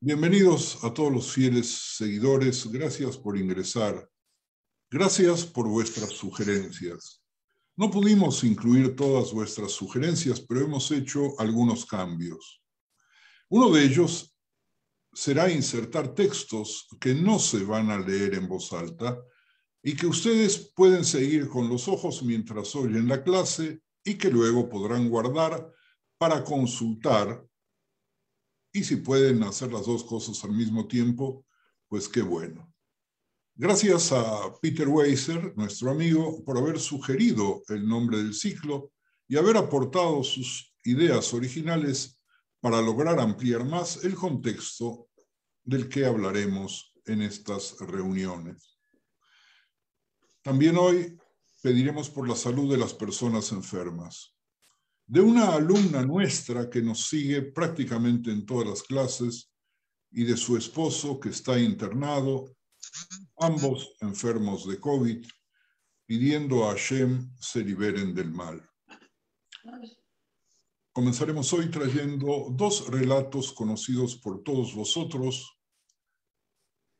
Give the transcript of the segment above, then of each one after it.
Bienvenidos a todos los fieles seguidores. Gracias por ingresar. Gracias por vuestras sugerencias. No pudimos incluir todas vuestras sugerencias, pero hemos hecho algunos cambios. Uno de ellos será insertar textos que no se van a leer en voz alta y que ustedes pueden seguir con los ojos mientras oyen la clase y que luego podrán guardar para consultar. Y si pueden hacer las dos cosas al mismo tiempo, pues qué bueno. Gracias a Peter Weiser, nuestro amigo, por haber sugerido el nombre del ciclo y haber aportado sus ideas originales para lograr ampliar más el contexto del que hablaremos en estas reuniones. También hoy pediremos por la salud de las personas enfermas. De una alumna nuestra que nos sigue prácticamente en todas las clases y de su esposo que está internado, ambos enfermos de COVID, pidiendo a Hashem se liberen del mal. Comenzaremos hoy trayendo dos relatos conocidos por todos vosotros.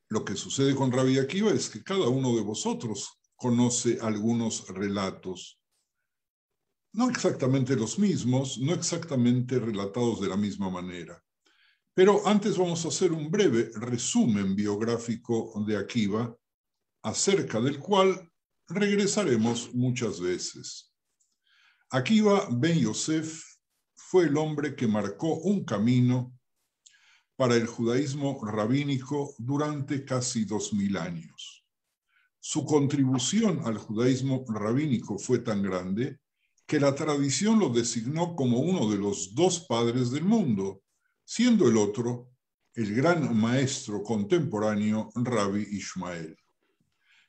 Lo que sucede con Rabbi Akiva es que cada uno de vosotros conoce algunos relatos. No exactamente los mismos, no exactamente relatados de la misma manera. Pero antes vamos a hacer un breve resumen biográfico de Akiva, acerca del cual regresaremos muchas veces. Akiva ben Yosef fue el hombre que marcó un camino para el judaísmo rabínico durante casi 2000 años. Su contribución al judaísmo rabínico fue tan grande que la tradición lo designó como uno de los dos padres del mundo, siendo el otro el gran maestro contemporáneo Rabbi Ishmael.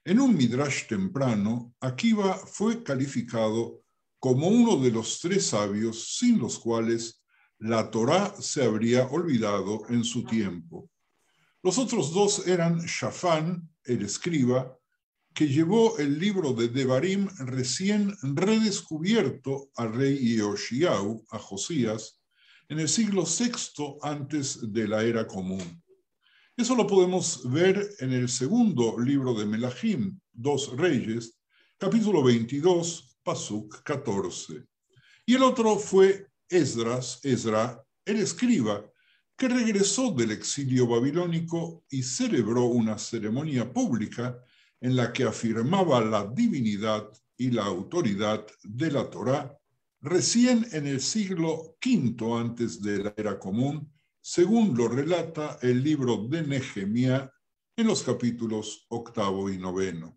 En un midrash temprano, Akiva fue calificado como uno de los tres sabios sin los cuales la Torá se habría olvidado en su tiempo. Los otros dos eran Shafán, el escriba, que llevó el libro de Devarim recién redescubierto al rey Yehoshiau, a Josías, en el siglo VI antes de la era común. Eso lo podemos ver en el segundo libro de Melahim, Dos Reyes, capítulo 22, Pasuk 14. Y el otro fue Esdra, el escriba, que regresó del exilio babilónico y celebró una ceremonia pública en la que afirmaba la divinidad y la autoridad de la Torá, recién en el siglo V antes de la era común, según lo relata el libro de Nehemías en los capítulos 8 y 9.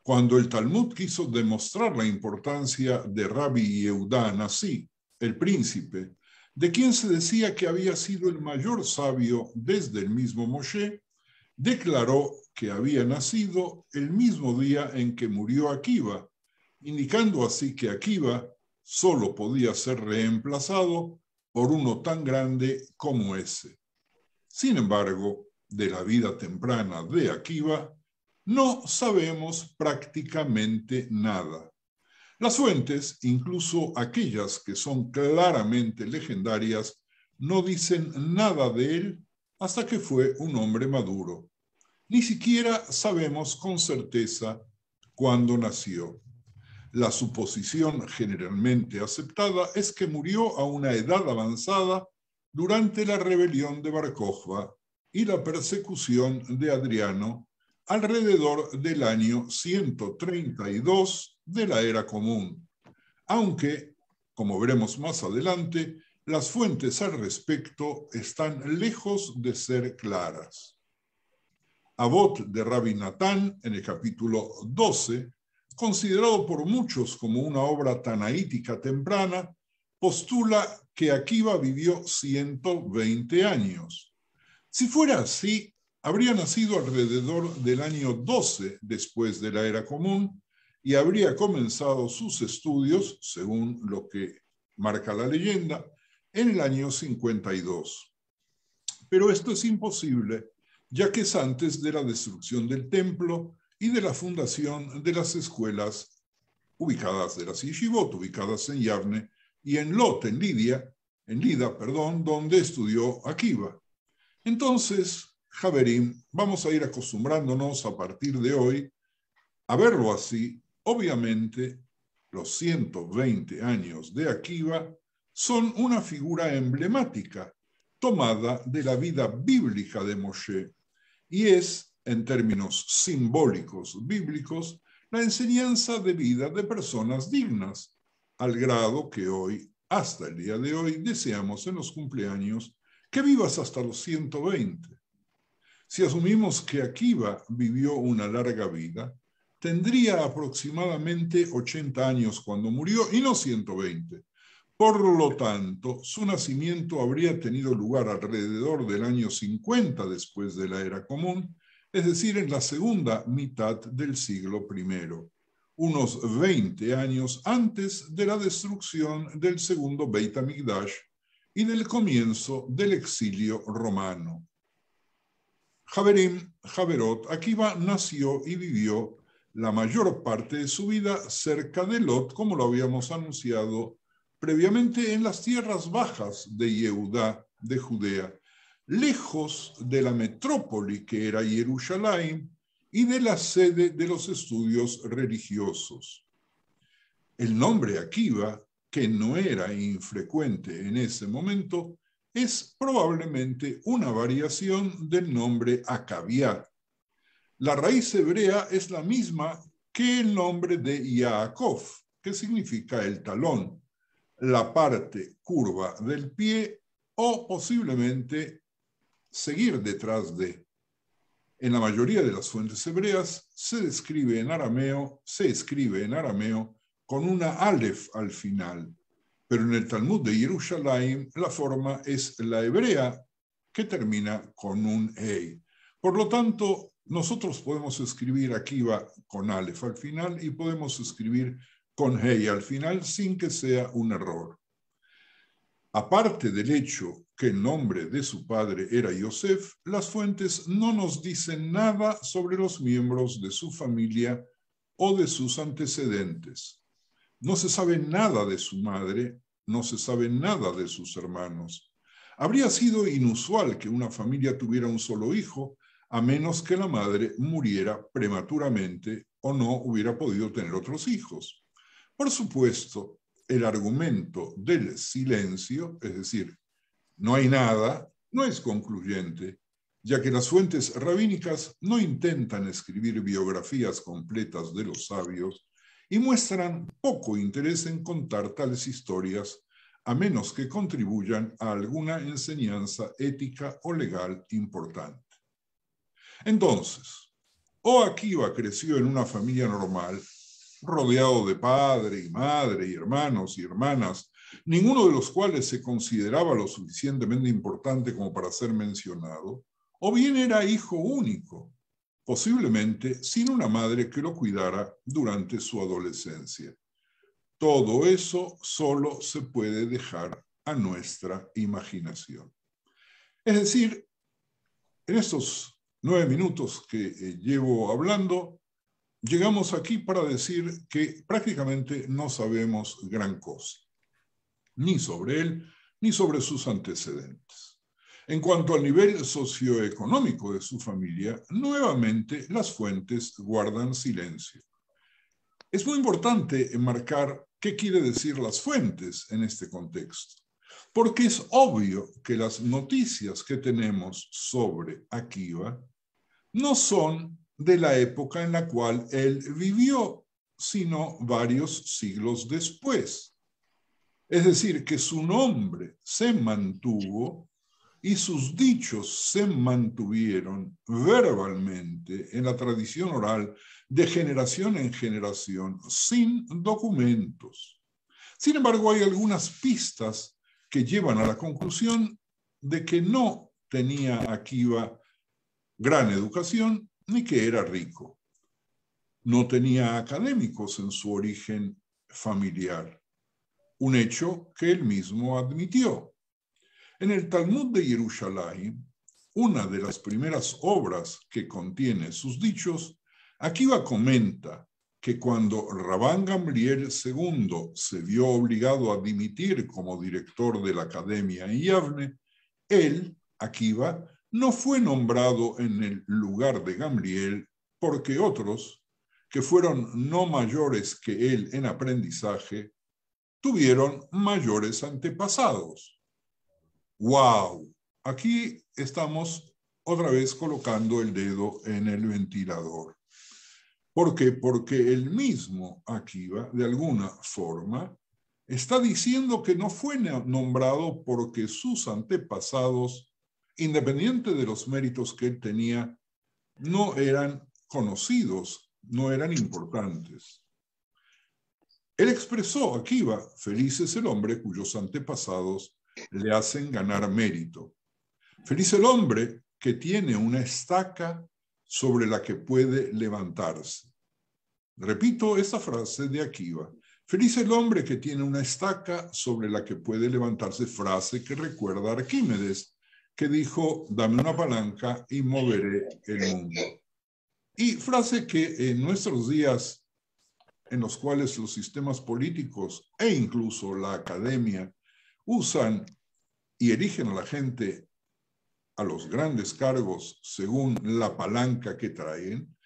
Cuando el Talmud quiso demostrar la importancia de Rabbi Yehudá Anasí, el príncipe, de quien se decía que había sido el mayor sabio desde el mismo Moshe, declaró que había nacido el mismo día en que murió Akiva, indicando así que Akiva solo podía ser reemplazado por uno tan grande como ese. Sin embargo, de la vida temprana de Akiva no sabemos prácticamente nada. Las fuentes, incluso aquellas que son claramente legendarias, no dicen nada de él hasta que fue un hombre maduro. Ni siquiera sabemos con certeza cuándo nació. La suposición generalmente aceptada es que murió a una edad avanzada durante la rebelión de Bar Kokhba y la persecución de Adriano alrededor del año 132 de la era común, aunque, como veremos más adelante, las fuentes al respecto están lejos de ser claras. Avot de Rabbi Natán, en el capítulo 12, considerado por muchos como una obra tanaítica temprana, postula que Akiva vivió 120 años. Si fuera así, habría nacido alrededor del año 12 después de la era común y habría comenzado sus estudios, según lo que marca la leyenda, en el año 52. Pero esto es imposible, ya que es antes de la destrucción del templo y de la fundación de las escuelas ubicadas, de las yeshivot, ubicadas en Yavne y en Lot, en Lida, donde estudió Akiva. Entonces, Javerim, vamos a ir acostumbrándonos a partir de hoy a verlo así. Obviamente, los 120 años de Akiva son una figura emblemática tomada de la vida bíblica de Moshe y es, en términos simbólicos bíblicos, la enseñanza de vida de personas dignas, al grado que hoy, hasta el día de hoy, deseamos en los cumpleaños que vivas hasta los 120. Si asumimos que Akiva vivió una larga vida, tendría aproximadamente 80 años cuando murió y no 120. Por lo tanto, su nacimiento habría tenido lugar alrededor del año 50 después de la era común, es decir, en la segunda mitad del siglo I, unos 20 años antes de la destrucción del segundo Beit HaMikdash y del comienzo del exilio romano. Javerim, Javerot, Akiva nació y vivió la mayor parte de su vida cerca de Lot, como lo habíamos anunciado previamente, en las tierras bajas de Yehudá, de Judea, lejos de la metrópoli que era Jerusalén y de la sede de los estudios religiosos. El nombre Akiva, que no era infrecuente en ese momento, es probablemente una variación del nombre Acabiá. La raíz hebrea es la misma que el nombre de Yaakov, que significa el talón, la parte curva del pie o posiblemente seguir detrás de. En la mayoría de las fuentes hebreas se escribe en arameo con una alef al final, pero en el Talmud de Jerusalén la forma es la hebrea que termina con un hey. Por lo tanto, nosotros podemos escribir Akiva con alef al final y podemos escribir con hey al final sin que sea un error. Aparte del hecho que el nombre de su padre era Yosef, las fuentes no nos dicen nada sobre los miembros de su familia o de sus antecedentes. No se sabe nada de su madre, no se sabe nada de sus hermanos. Habría sido inusual que una familia tuviera un solo hijo, a menos que la madre muriera prematuramente o no hubiera podido tener otros hijos. Por supuesto, el argumento del silencio, es decir, no hay nada, no es concluyente, ya que las fuentes rabínicas no intentan escribir biografías completas de los sabios y muestran poco interés en contar tales historias, a menos que contribuyan a alguna enseñanza ética o legal importante. Entonces, o Akiva creció en una familia normal, rodeado de padre y madre y hermanos y hermanas, ninguno de los cuales se consideraba lo suficientemente importante como para ser mencionado, o bien era hijo único, posiblemente sin una madre que lo cuidara durante su adolescencia. Todo eso solo se puede dejar a nuestra imaginación. Es decir, en estos 9 minutos que llevo hablando, llegamos aquí para decir que prácticamente no sabemos gran cosa, ni sobre él, ni sobre sus antecedentes. En cuanto al nivel socioeconómico de su familia, nuevamente las fuentes guardan silencio. Es muy importante enmarcar qué quiere decir las fuentes en este contexto, porque es obvio que las noticias que tenemos sobre Akiva no son de la época en la cual él vivió, sino varios siglos después. Es decir, que su nombre se mantuvo y sus dichos se mantuvieron verbalmente en la tradición oral de generación en generación, sin documentos. Sin embargo, hay algunas pistas que llevan a la conclusión de que no tenía Akiva gran educación ni que era rico. No tenía académicos en su origen familiar, un hecho que él mismo admitió. En el Talmud de Jerusalén, una de las primeras obras que contiene sus dichos, Akiva comenta que cuando Rabán Gamliel II se vio obligado a dimitir como director de la academia en Yavne, él, Akiva, no fue nombrado en el lugar de Gamliel porque otros, que fueron no mayores que él en aprendizaje, tuvieron mayores antepasados. ¡Wow! Aquí estamos otra vez colocando el dedo en el ventilador. ¿Por qué? Porque el mismo Akiva, de alguna forma, está diciendo que no fue nombrado porque sus antepasados, independiente de los méritos que él tenía, no eran conocidos, no eran importantes. Él expresó, Akiva, feliz es el hombre cuyos antepasados le hacen ganar mérito. Feliz el hombre que tiene una estaca sobre la que puede levantarse. Repito esta frase de Akiva. Feliz el hombre que tiene una estaca sobre la que puede levantarse, frase que recuerda a Arquímedes, que dijo, dame una palanca y moveré el mundo. Y frase que en nuestros días, en los cuales los sistemas políticos e incluso la academia usan y eligen a la gente a los grandes cargos según la palanca que traen,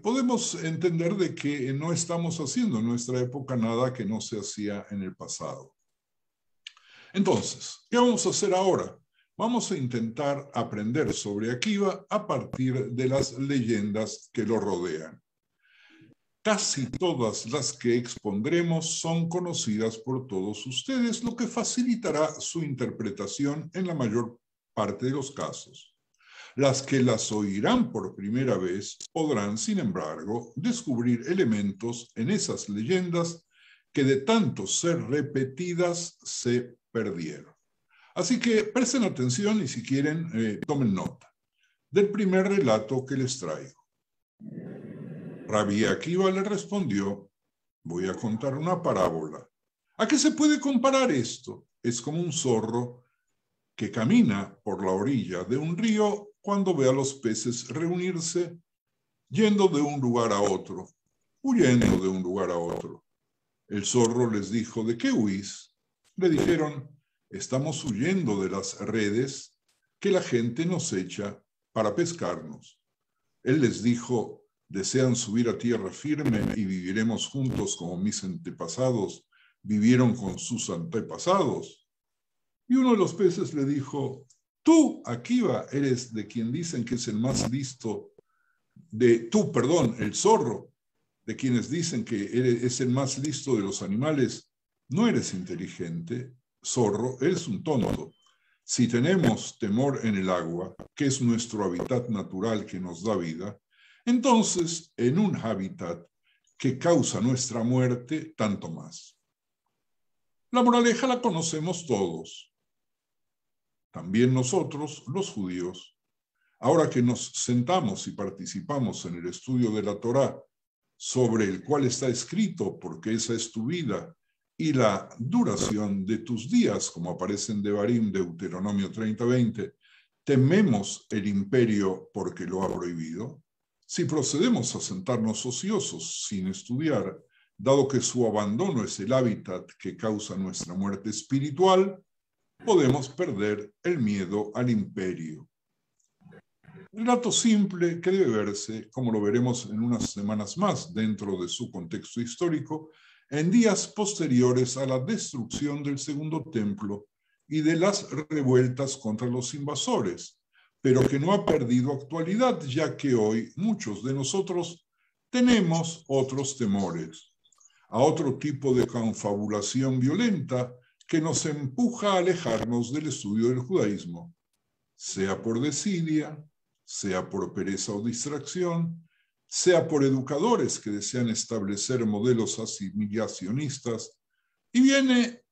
podemos entender de que no estamos haciendo en nuestra época nada que no se hacía en el pasado. Entonces, ¿qué vamos a hacer ahora? Vamos a intentar aprender sobre Akiva a partir de las leyendas que lo rodean. Casi todas las que expondremos son conocidas por todos ustedes, lo que facilitará su interpretación en la mayor parte de los casos. Las que las oirán por primera vez podrán, sin embargo, descubrir elementos en esas leyendas que de tanto ser repetidas se perdieron. Así que presten atención y si quieren, tomen nota del primer relato que les traigo. Rabbi Akiva le respondió, voy a contar una parábola. ¿A qué se puede comparar esto? Es como un zorro que camina por la orilla de un río cuando ve a los peces reunirse, yendo de un lugar a otro, huyendo de un lugar a otro. El zorro les dijo, ¿de qué huís? Le dijeron, estamos huyendo de las redes que la gente nos echa para pescarnos. Él les dijo, ¿desean subir a tierra firme y viviremos juntos como mis antepasados vivieron con sus antepasados? Y uno de los peces le dijo, tú, Akiva, eres de quien dicen que es el más listo, el zorro, de quienes dicen que es el más listo de los animales, no eres inteligente, zorro, eres un tonto. Si tenemos temor en el agua, que es nuestro hábitat natural que nos da vida, entonces en un hábitat que causa nuestra muerte, tanto más. La moraleja la conocemos todos. También nosotros, los judíos, ahora que nos sentamos y participamos en el estudio de la Torá, sobre el cual está escrito, porque esa es tu vida, y la duración de tus días, como aparece en Devarim, Deuteronomio 30:20, tememos el imperio porque lo ha prohibido. Si procedemos a sentarnos ociosos sin estudiar, dado que su abandono es el hábitat que causa nuestra muerte espiritual, podemos perder el miedo al imperio. Relato simple que debe verse, como lo veremos en unas semanas más dentro de su contexto histórico, en días posteriores a la destrucción del Segundo Templo y de las revueltas contra los invasores, pero que no ha perdido actualidad, ya que hoy muchos de nosotros tenemos otros temores, a otro tipo de confabulación violenta que nos empuja a alejarnos del estudio del judaísmo, sea por desidia, sea por pereza o distracción, sea por educadores que desean establecer modelos asimilacionistas. Y viene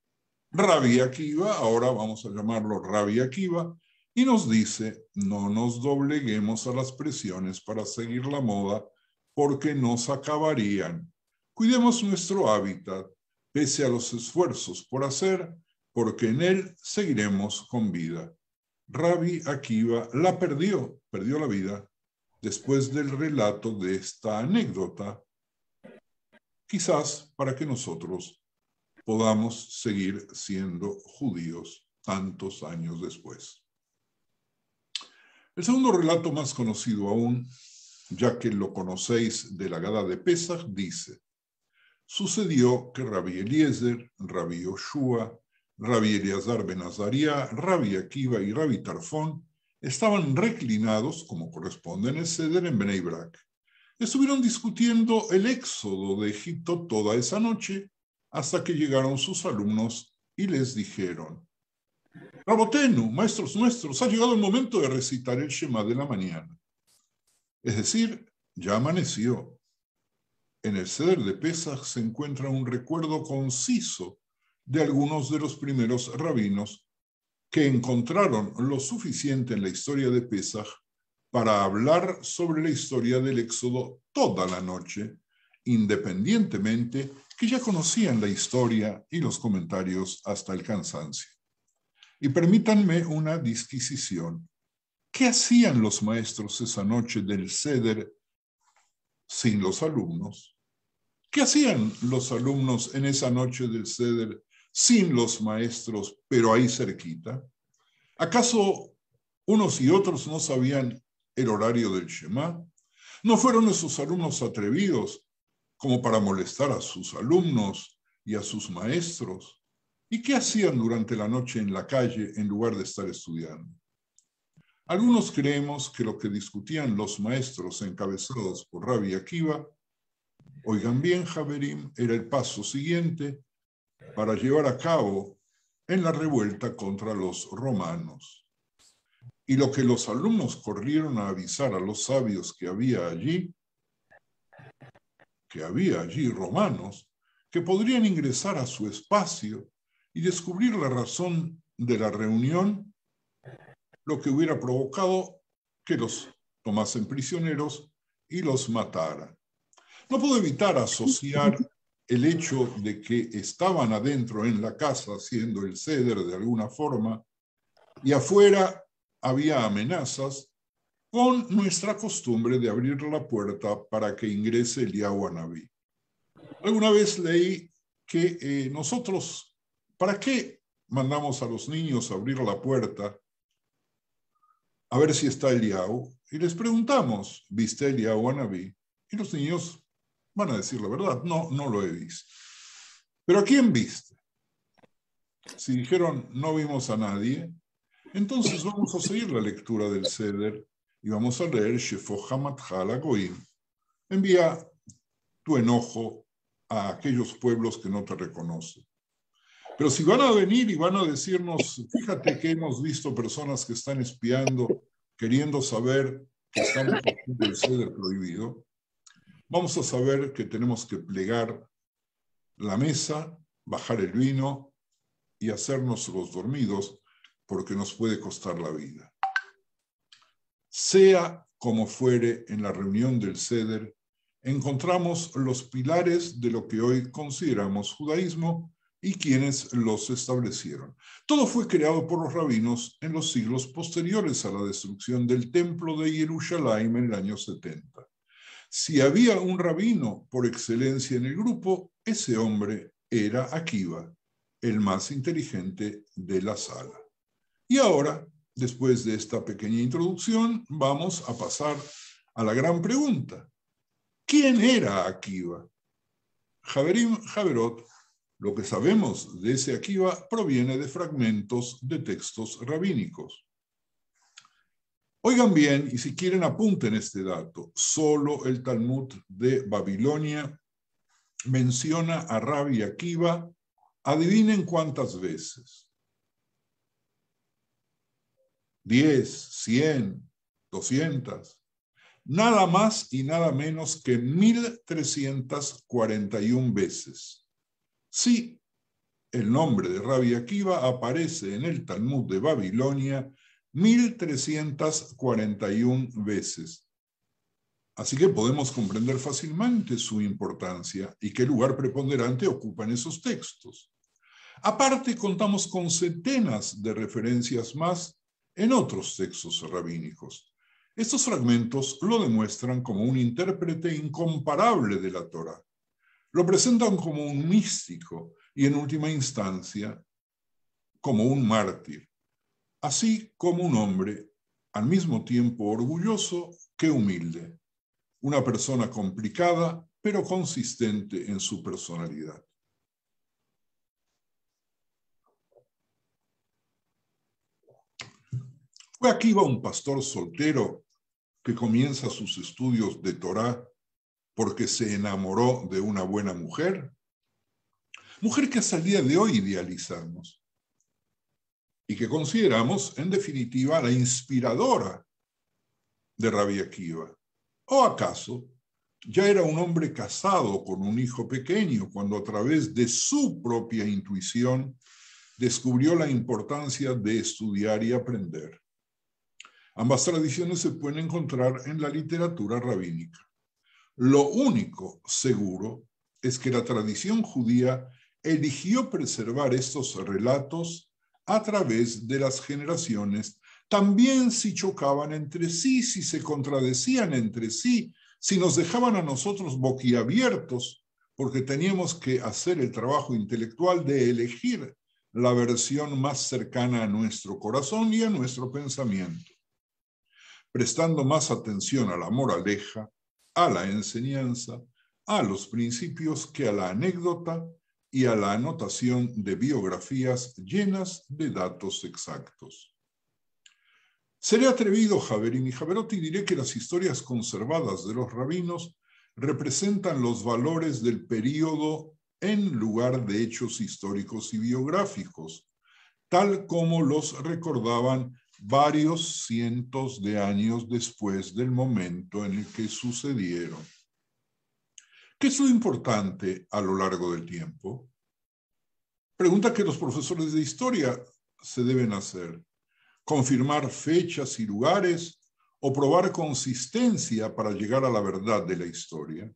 Rabbi Akiva, ahora vamos a llamarlo Rabbi Akiva, y nos dice, no nos dobleguemos a las presiones para seguir la moda porque nos acabarían. Cuidemos nuestro hábitat, pese a los esfuerzos por hacer, porque en él seguiremos con vida. Rabbi Akiva la perdió la vida después del relato de esta anécdota, quizás para que nosotros podamos seguir siendo judíos tantos años después. El segundo relato, más conocido aún, ya que lo conocéis de la Haggadah de Pesach, dice: sucedió que Rabbi Eliezer, Rabbi Yoshua, Rabbi Eleazar ben Azaria, Rabbi Akiva y Rabbi Tarfón estaban reclinados, como corresponde en el Seder, en Bnei Brak. Estuvieron discutiendo el éxodo de Egipto toda esa noche hasta que llegaron sus alumnos y les dijeron: Rabotenu, maestros nuestros, ha llegado el momento de recitar el Shema de la mañana. Es decir, ya amaneció. En el Seder de Pesach se encuentra un recuerdo conciso de algunos de los primeros rabinos que encontraron lo suficiente en la historia de Pesach para hablar sobre la historia del Éxodo toda la noche, independientemente que ya conocían la historia y los comentarios hasta el cansancio. Y permítanme una disquisición. ¿Qué hacían los maestros esa noche del Seder sin los alumnos? ¿Qué hacían los alumnos en esa noche del Seder sin los maestros, pero ahí cerquita? ¿Acaso unos y otros no sabían el horario del Shema? ¿No fueron esos alumnos atrevidos como para molestar a sus alumnos y a sus maestros? ¿Y qué hacían durante la noche en la calle en lugar de estar estudiando? Algunos creemos que lo que discutían los maestros encabezados por Rabbi Akiva, oigan bien, Javerim, era el paso siguiente para llevar a cabo en la revuelta contra los romanos. Y lo que los alumnos corrieron a avisar a los sabios que había allí romanos que podrían ingresar a su espacio y descubrir la razón de la reunión, lo que hubiera provocado que los tomasen prisioneros y los mataran. No puedo evitar asociar el hecho de que estaban adentro en la casa haciendo el Seder de alguna forma y afuera había amenazas con nuestra costumbre de abrir la puerta para que ingrese Eliyahu Anabí. Alguna vez leí que nosotros, ¿para qué mandamos a los niños a abrir la puerta a ver si está Eliyahu? Y les preguntamos, ¿viste Eliyahu Anabí? Y los niños van a decir la verdad, no lo he visto. ¿Pero a quién viste? Si dijeron, no vimos a nadie, entonces vamos a seguir la lectura del Seder y vamos a leer Shefo Hamatcha al Goim. Envía tu enojo a aquellos pueblos que no te reconocen. Pero si van a venir y van a decirnos, fíjate que hemos visto personas que están espiando, queriendo saber que estamos haciendo el Seder prohibido, vamos a saber que tenemos que plegar la mesa, bajar el vino y hacernos los dormidos, porque nos puede costar la vida. Sea como fuere, en la reunión del Seder, encontramos los pilares de lo que hoy consideramos judaísmo y quienes los establecieron. Todo fue creado por los rabinos en los siglos posteriores a la destrucción del templo de Jerusalén en el año 70. Si había un rabino por excelencia en el grupo, ese hombre era Akiva, el más inteligente de la sala. Y ahora, después de esta pequeña introducción, vamos a pasar a la gran pregunta. ¿Quién era Akiva? Javerim Javerot, lo que sabemos de ese Akiva proviene de fragmentos de textos rabínicos. Oigan bien, y si quieren apunten este dato, solo el Talmud de Babilonia menciona a Rabbi Akiva, adivinen cuántas veces. 10, 100, 200, nada más y nada menos que 1341 veces. Sí, el nombre de Rabbi Akiva aparece en el Talmud de Babilonia 1341 veces. Así que podemos comprender fácilmente su importancia y qué lugar preponderante ocupan esos textos. Aparte, contamos con centenas de referencias más en otros textos rabínicos. Estos fragmentos lo demuestran como un intérprete incomparable de la Torá. Lo presentan como un místico y, en última instancia, como un mártir, así como un hombre al mismo tiempo orgulloso que humilde, una persona complicada, pero consistente en su personalidad. Fue Akiva un pastor soltero que comienza sus estudios de Torá porque se enamoró de una buena mujer que hasta el día de hoy idealizamos y que consideramos, en definitiva, la inspiradora de Rabbi Akiva. ¿O acaso ya era un hombre casado con un hijo pequeño cuando a través de su propia intuición descubrió la importancia de estudiar y aprender? Ambas tradiciones se pueden encontrar en la literatura rabínica. Lo único seguro es que la tradición judía eligió preservar estos relatos a través de las generaciones, también si chocaban entre sí, si se contradecían entre sí, si nos dejaban a nosotros boquiabiertos, porque teníamos que hacer el trabajo intelectual de elegir la versión más cercana a nuestro corazón y a nuestro pensamiento, prestando más atención a la moraleja, a la enseñanza, a los principios que a la anécdota y a la anotación de biografías llenas de datos exactos. Seré atrevido, Javerim y Javerot, y diré que las historias conservadas de los rabinos representan los valores del período en lugar de hechos históricos y biográficos, tal como los recordaban varios cientos de años después del momento en el que sucedieron. ¿Qué es lo importante a lo largo del tiempo? Pregunta que los profesores de historia se deben hacer. ¿Confirmar fechas y lugares o probar consistencia para llegar a la verdad de la historia?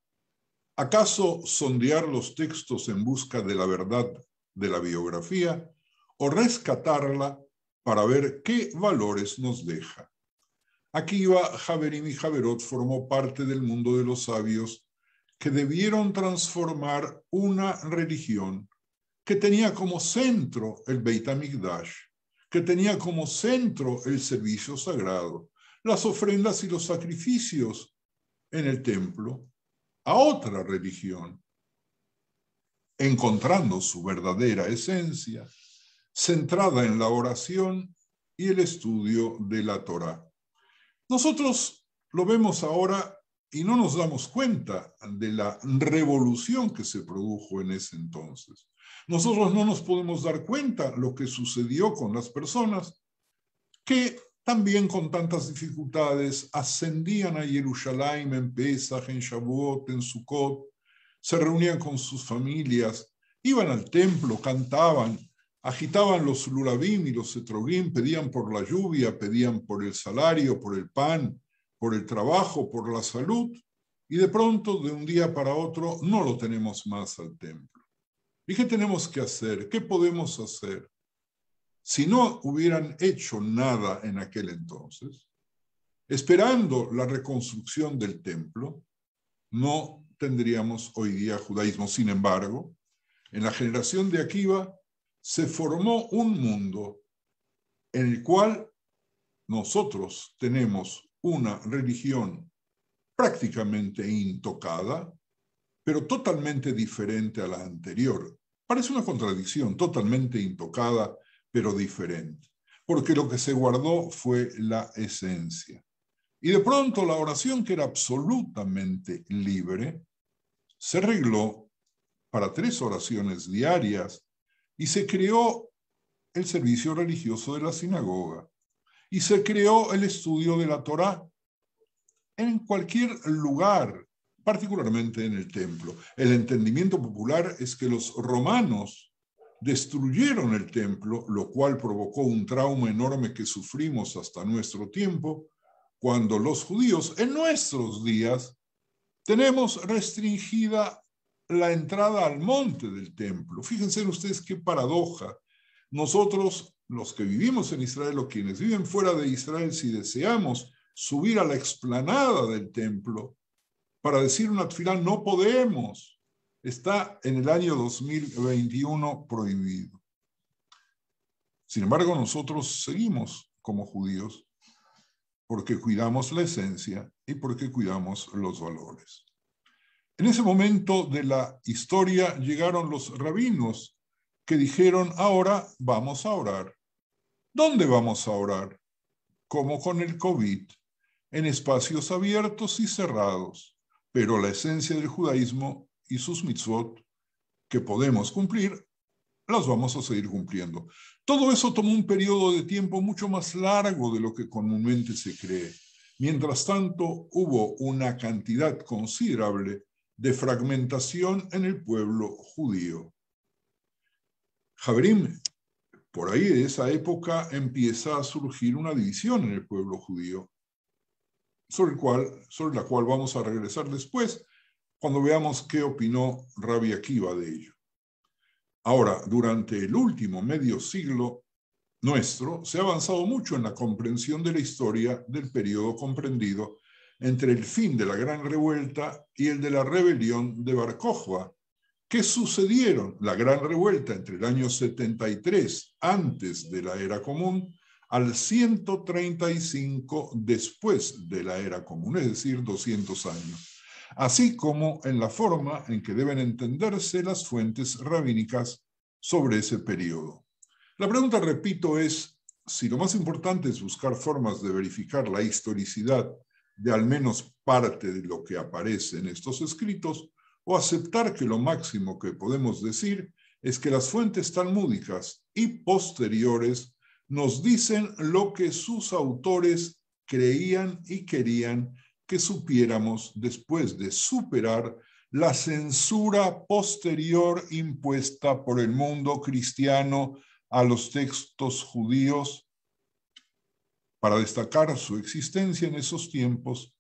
¿Acaso sondear los textos en busca de la verdad de la biografía o rescatarla para ver qué valores nos deja? Akiva, Javerim y Javerot formó parte del mundo de los sabios que debieron transformar una religión que tenía como centro el Beit HaMikdash, que tenía como centro el servicio sagrado, las ofrendas y los sacrificios en el templo, a otra religión, encontrando su verdadera esencia, centrada en la oración y el estudio de la Torá. Nosotros lo vemos ahora y no nos damos cuenta de la revolución que se produjo en ese entonces. Nosotros no nos podemos dar cuenta lo que sucedió con las personas que también con tantas dificultades ascendían a Jerusalén en Pesach, en Shavuot, en Sukkot, se reunían con sus familias, iban al templo, cantaban, agitaban los lulabim y los etrogim, pedían por la lluvia, pedían por el salario, por el pan, por el trabajo, por la salud, y de pronto, de un día para otro, no lo tenemos más al templo. ¿Y qué tenemos que hacer? ¿Qué podemos hacer? Si no hubieran hecho nada en aquel entonces, esperando la reconstrucción del templo, no tendríamos hoy día judaísmo. Sin embargo, en la generación de Akiva se formó un mundo en el cual nosotros tenemos una religión prácticamente intocada, pero totalmente diferente a la anterior. Parece una contradicción, totalmente intocada, pero diferente, porque lo que se guardó fue la esencia. Y de pronto la oración, que era absolutamente libre, se arregló para 3 oraciones diarias y se creó el servicio religioso de la sinagoga y se creó el estudio de la Torá en cualquier lugar, particularmente en el templo. El entendimiento popular es que los romanos destruyeron el templo, lo cual provocó un trauma enorme que sufrimos hasta nuestro tiempo, cuando los judíos en nuestros días tenemos restringida la entrada al monte del templo. Fíjense ustedes qué paradoja. Nosotros, los que vivimos en Israel o quienes viven fuera de Israel, si deseamos subir a la explanada del templo para decir una tefilá, no podemos. Está en el año 2021 prohibido. Sin embargo, nosotros seguimos como judíos porque cuidamos la esencia y porque cuidamos los valores. En ese momento de la historia llegaron los rabinos que dijeron, ahora vamos a orar. ¿Dónde vamos a orar? Como con el COVID, en espacios abiertos y cerrados, pero la esencia del judaísmo y sus mitzvot que podemos cumplir, las vamos a seguir cumpliendo. Todo eso tomó un periodo de tiempo mucho más largo de lo que comúnmente se cree. Mientras tanto, hubo una cantidad considerable de fragmentación en el pueblo judío. Jabrim, por ahí de esa época empieza a surgir una división en el pueblo judío, sobre la cual vamos a regresar después, cuando veamos qué opinó Rabbi Akiva de ello. Ahora, durante el último medio siglo nuestro, se ha avanzado mucho en la comprensión de la historia del periodo comprendido entre el fin de la Gran Revuelta y el de la rebelión de Bar Kokhba, que sucedieron la Gran Revuelta entre el año 73 antes de la Era Común al 135 después de la Era Común, es decir, 200 años, así como en la forma en que deben entenderse las fuentes rabínicas sobre ese periodo. La pregunta, repito, es si lo más importante es buscar formas de verificar la historicidad de al menos parte de lo que aparece en estos escritos, o aceptar que lo máximo que podemos decir es que las fuentes talmúdicas y posteriores nos dicen lo que sus autores creían y querían que supiéramos después de superar la censura posterior impuesta por el mundo cristiano a los textos judíos para destacar su existencia en esos tiempos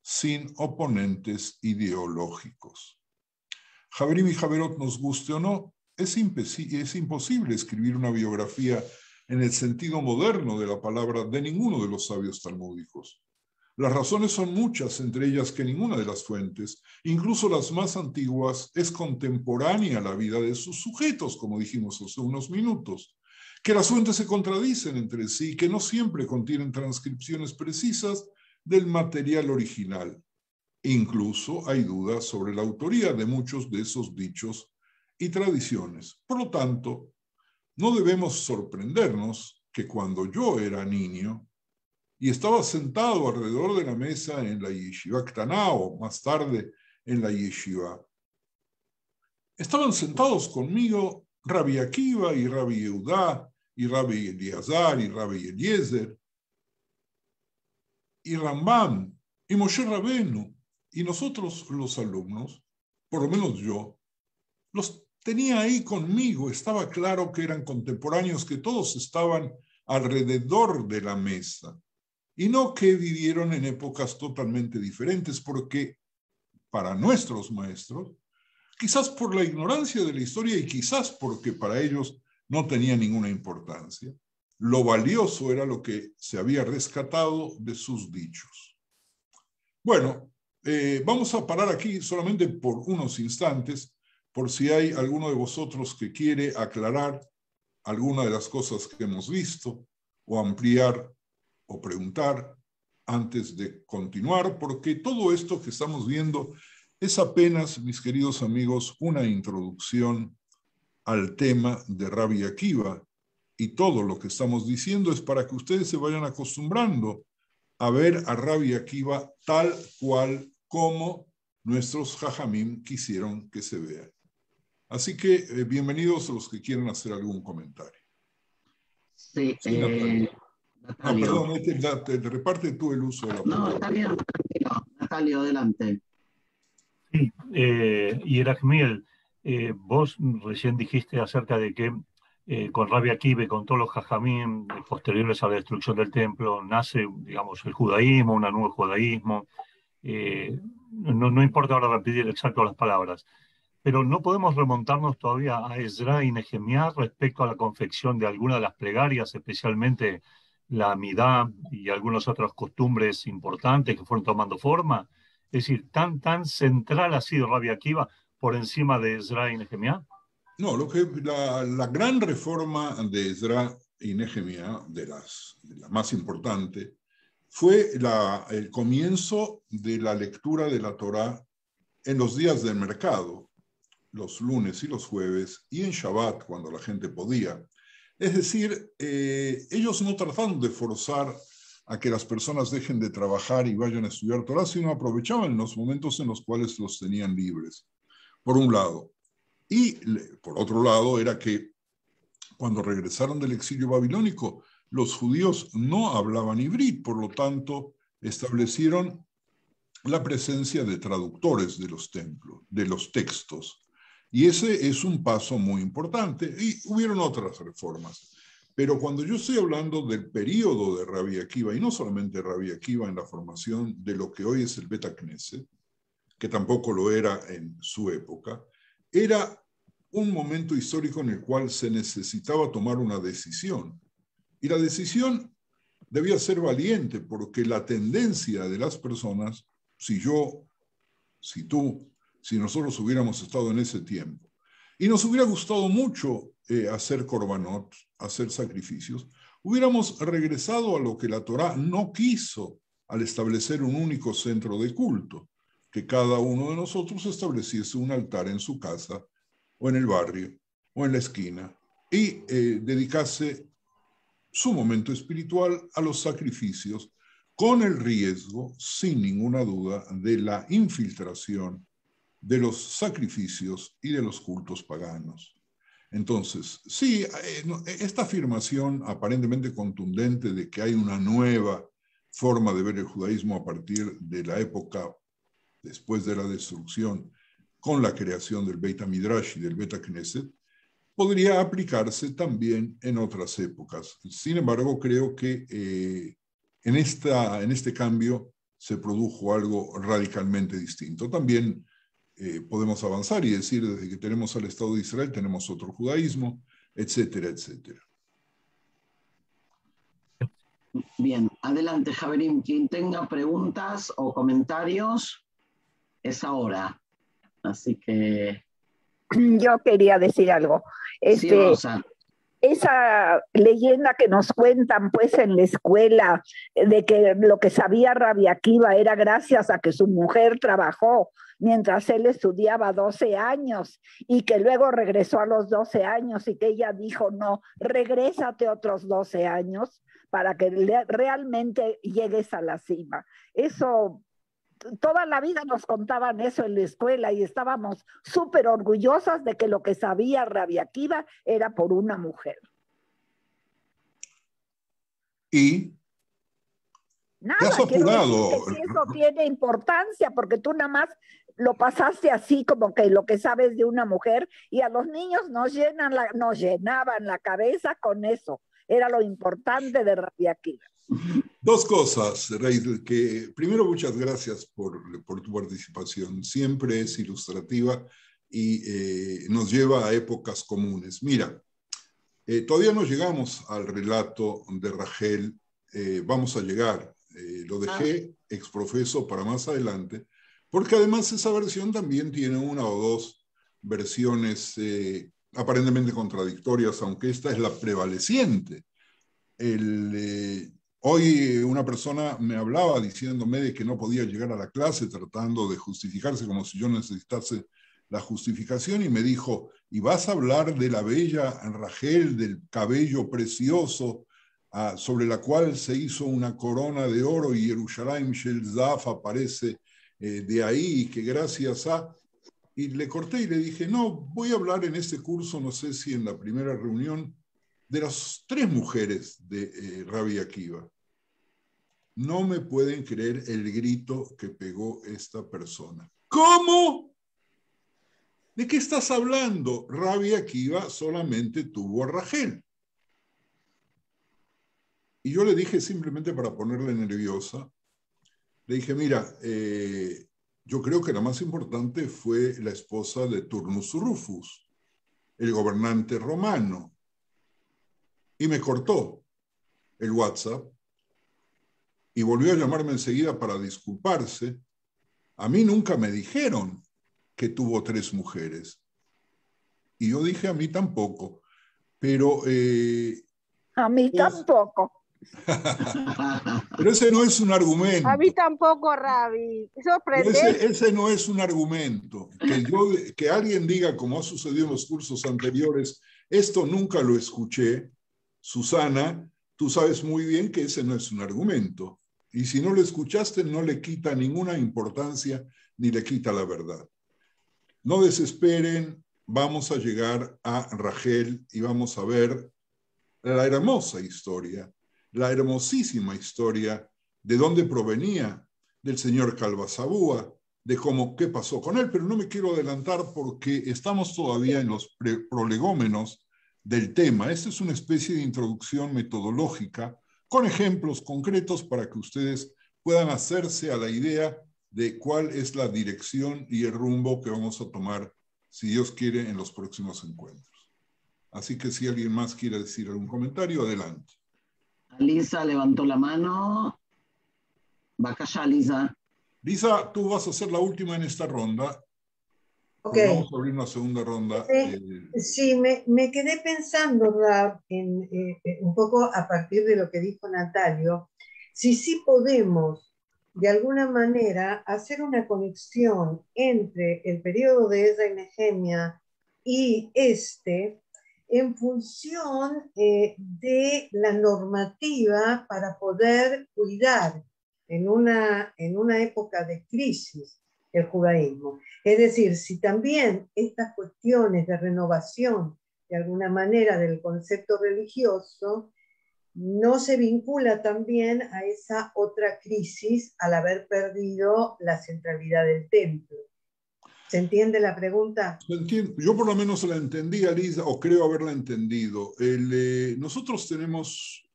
sin oponentes ideológicos. Javerim y Javerot, nos guste o no, es imposible escribir una biografía en el sentido moderno de la palabra de ninguno de los sabios talmúdicos. Las razones son muchas, entre ellas que ninguna de las fuentes, incluso las más antiguas, es contemporánea a la vida de sus sujetos, como dijimos hace unos minutos, que las fuentes se contradicen entre sí, que no siempre contienen transcripciones precisas del material original. Incluso hay dudas sobre la autoría de muchos de esos dichos y tradiciones. Por lo tanto, no debemos sorprendernos que cuando yo era niño y estaba sentado alrededor de la mesa en la Yeshiva Ktaná, o más tarde en la Yeshiva, estaban sentados conmigo Rabbi Akiva y Rabbi Yehudá y Rabbi Eliezer y Rabbi Eliezer y Rambam y Moshe Rabenu. Y nosotros, los alumnos, por lo menos yo, los tenía ahí conmigo. Estaba claro que eran contemporáneos, que todos estaban alrededor de la mesa. Y no que vivieron en épocas totalmente diferentes, porque para nuestros maestros, quizás por la ignorancia de la historia y quizás porque para ellos no tenía ninguna importancia, lo valioso era lo que se había rescatado de sus dichos. Bueno, vamos a parar aquí solamente por unos instantes, por si hay alguno de vosotros que quiere aclarar alguna de las cosas que hemos visto, o ampliar o preguntar antes de continuar, porque todo esto que estamos viendo es apenas, mis queridos amigos, una introducción al tema de Rabbi Akiva, y todo lo que estamos diciendo es para que ustedes se vayan acostumbrando a ver a Rabbi Akiva tal cual como nuestros jajamim quisieron que se vean. Así que bienvenidos a los que quieran hacer algún comentario. Sí, Natalio. Natalio. No, perdón, reparte tú el uso de la palabra. No, está bien, tranquilo. Natalio, adelante. Sí, Yerachmiel, vos recién dijiste acerca de que con Rabbi Akiva y con todos los jajamim posteriores a la destrucción del templo nace, digamos, el judaísmo, un nuevo judaísmo. No importa ahora repetir exacto las palabras, pero no podemos remontarnos todavía a Ezra y Nehemías respecto a la confección de algunas de las plegarias, especialmente la Amidá y algunas otras costumbres importantes que fueron tomando forma. Es decir, tan central ha sido Rabbi Akiva por encima de Ezra y Nehemías. No, la gran reforma de Ezra y Nehemías, de la más importante, fue el comienzo de la lectura de la Torá en los días del mercado, los lunes y los jueves, y en Shabbat, cuando la gente podía. Es decir, ellos no trataron de forzar a que las personas dejen de trabajar y vayan a estudiar Torá, sino aprovechaban los momentos en los cuales los tenían libres, por un lado. Y por otro lado, era que cuando regresaron del exilio babilónico, los judíos no hablaban ivrit, por lo tanto, establecieron la presencia de traductores de los templos, de los textos. Y ese es un paso muy importante. Y hubieron otras reformas. Pero cuando yo estoy hablando del período de Rabbi Akiva, y no solamente Rabbi Akiva en la formación de lo que hoy es el Bet Knesset, que tampoco lo era en su época, era un momento histórico en el cual se necesitaba tomar una decisión. Y la decisión debía ser valiente, porque la tendencia de las personas, si yo, si tú, si nosotros hubiéramos estado en ese tiempo, y nos hubiera gustado mucho hacer korbanot, hacer sacrificios, hubiéramos regresado a lo que la Torá no quiso al establecer un único centro de culto, que cada uno de nosotros estableciese un altar en su casa, o en el barrio, o en la esquina, y dedicase su momento espiritual a los sacrificios, con el riesgo, sin ninguna duda, de la infiltración de los sacrificios y de los cultos paganos. Entonces, sí, esta afirmación aparentemente contundente de que hay una nueva forma de ver el judaísmo a partir de la época después de la destrucción, con la creación del Beit HaMidrash y del Bet Knesset, podría aplicarse también en otras épocas. Sin embargo, creo que en este cambio se produjo algo radicalmente distinto. También podemos avanzar y decir, desde que tenemos al Estado de Israel, tenemos otro judaísmo, etcétera, etcétera. Bien, adelante, Javerín. Quien tenga preguntas o comentarios, es ahora. Así que... Yo quería decir algo. Sí, Rosa. Esa leyenda que nos cuentan pues en la escuela de que lo que sabía Rabbi Akiva era gracias a que su mujer trabajó mientras él estudiaba 12 años y que luego regresó a los 12 años y que ella dijo, no, regrésate otros 12 años para que realmente llegues a la cima. Eso... Toda la vida nos contaban eso en la escuela y estábamos súper orgullosas de que lo que sabía Rabbi Akiva era por una mujer. Y nada, has apurado. Que eso tiene importancia porque tú nada más lo pasaste así como que lo que sabes de una mujer y a los niños nos llenaban la cabeza con eso. Era lo importante de Rabbi Akiva. Dos cosas, Reidel, que primero muchas gracias por tu participación. Siempre es ilustrativa y nos lleva a épocas comunes. Mira, todavía no llegamos al relato de Rachel, vamos a llegar. Lo dejé exprofeso para más adelante, porque además esa versión también tiene una o dos versiones aparentemente contradictorias, aunque esta es la prevaleciente. Hoy una persona me hablaba diciéndome de que no podía llegar a la clase tratando de justificarse como si yo necesitase la justificación y me dijo, ¿y vas a hablar de la bella Rachel, del cabello precioso sobre la cual se hizo una corona de oro y Yerushalayim Shel Zaf aparece de ahí y que gracias a... Y le corté y le dije, no, voy a hablar en este curso, no sé si en la primera reunión, de las 3 mujeres de Rabbi Akiva. No me pueden creer el grito que pegó esta persona. ¿Cómo? ¿De qué estás hablando? Rabbi Akiva solamente tuvo a Rachel. Y yo le dije simplemente para ponerle nerviosa, le dije, mira, yo creo que la más importante fue la esposa de Turnus Rufus, el gobernante romano. Y me cortó el WhatsApp y volvió a llamarme enseguida para disculparse. A mí nunca me dijeron que tuvo 3 mujeres. Y yo dije, a mí tampoco. Pero... a mí tampoco. Pero ese no es un argumento. A mí tampoco, Rabi. Sorprendente. Ese no es un argumento. Que alguien diga, como ha sucedido en los cursos anteriores, esto nunca lo escuché, Susana, tú sabes muy bien que ese no es un argumento. Y si no lo escuchaste, no le quita ninguna importancia ni le quita la verdad. No desesperen, vamos a llegar a Rachel y vamos a ver la hermosa historia, la hermosísima historia de dónde provenía del señor Calvazabúa, de qué pasó con él, pero no me quiero adelantar porque estamos todavía en los prolegómenos del tema. Esta es una especie de introducción metodológica con ejemplos concretos para que ustedes puedan hacerse a la idea de cuál es la dirección y el rumbo que vamos a tomar, si Dios quiere, en los próximos encuentros. Así que si alguien más quiere decir algún comentario, adelante. Lisa levantó la mano. Va a callar, Lisa. Lisa, tú vas a ser la última en esta ronda. Okay. Vamos a abrir una segunda ronda. Sí, me quedé pensando, Rab, un poco a partir de lo que dijo Natalio, si sí podemos, de alguna manera, hacer una conexión entre el periodo de Ezra y Nehemia y en función de la normativa para poder cuidar en una época de crisis el judaísmo. Es decir, si también estas cuestiones de renovación, de alguna manera, del concepto religioso, no se vincula también a esa otra crisis al haber perdido la centralidad del templo. ¿Se entiende la pregunta? Yo por lo menos la entendí, Lisa, o creo haberla entendido. Nosotros tenemos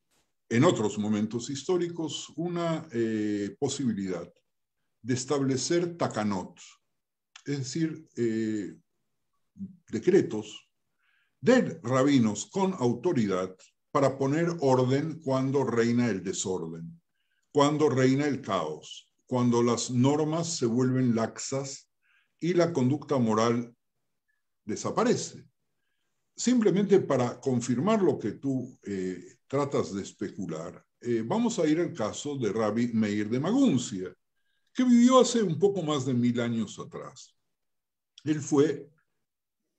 en otros momentos históricos una posibilidad de establecer takanot, es decir, decretos de rabinos con autoridad para poner orden cuando reina el desorden, cuando reina el caos, cuando las normas se vuelven laxas y la conducta moral desaparece. Simplemente para confirmar lo que tú tratas de especular, vamos a ir al caso de Rabbi Meir de Maguncia, que vivió hace un poco más de 1000 años atrás. Él fue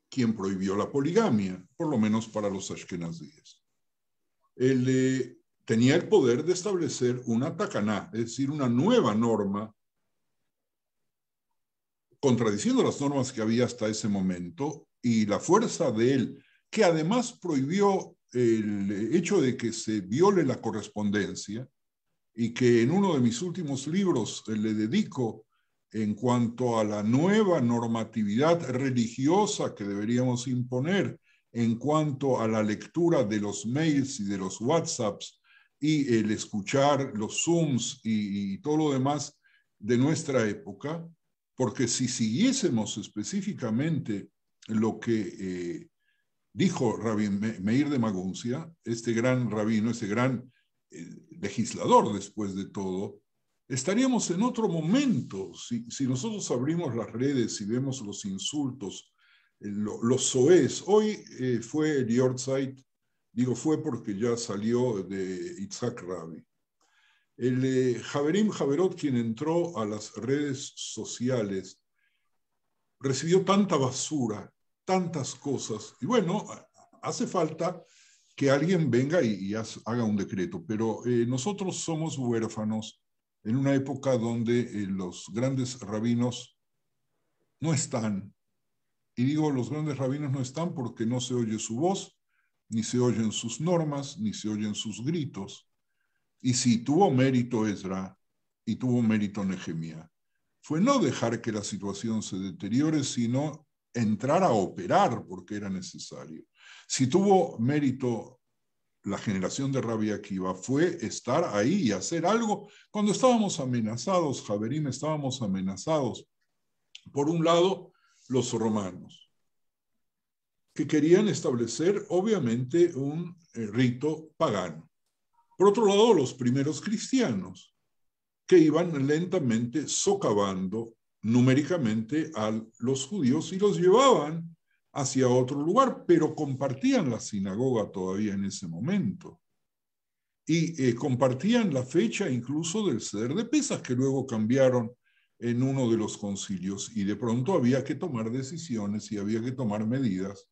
quien prohibió la poligamia, por lo menos para los ashkenazíes. Él tenía el poder de establecer una takaná, es decir, una nueva norma, contradiciendo las normas que había hasta ese momento, y la fuerza de él, que además prohibió el hecho de que se viole la correspondencia, y que en uno de mis últimos libros le dedico en cuanto a la nueva normatividad religiosa que deberíamos imponer en cuanto a la lectura de los mails y de los WhatsApps y el escuchar los Zooms y todo lo demás de nuestra época, porque si siguiésemos específicamente lo que dijo Rabbi Meir de Maguncia, este gran rabino, este gran legislador después de todo, estaríamos en otro momento. Si nosotros abrimos las redes y vemos los insultos, los soez, hoy fue el Yortzeit, digo fue porque ya salió de Itzhak Rabbi. El Haverim Haverot, quien entró a las redes sociales, recibió tanta basura, tantas cosas, y bueno, hace falta que alguien venga y haga un decreto, pero nosotros somos huérfanos en una época donde los grandes rabinos no están. Y digo, los grandes rabinos no están porque no se oye su voz, ni se oyen sus normas, ni se oyen sus gritos. Y si tuvo mérito Ezra y tuvo mérito Nehemia, fue no dejar que la situación se deteriore, sino entrar a operar porque era necesario. Si tuvo mérito la generación de Rabbi Akiva, fue estar ahí y hacer algo cuando estábamos amenazados, Javerim, estábamos amenazados. Por un lado, los romanos, que querían establecer, obviamente, un rito pagano. Por otro lado, los primeros cristianos, que iban lentamente socavando numéricamente a los judíos y los llevaban hacia otro lugar, pero compartían la sinagoga todavía en ese momento. y compartían la fecha incluso del Seder de Pesaj, que luego cambiaron en uno de los concilios, y de pronto había que tomar decisiones y había que tomar medidas,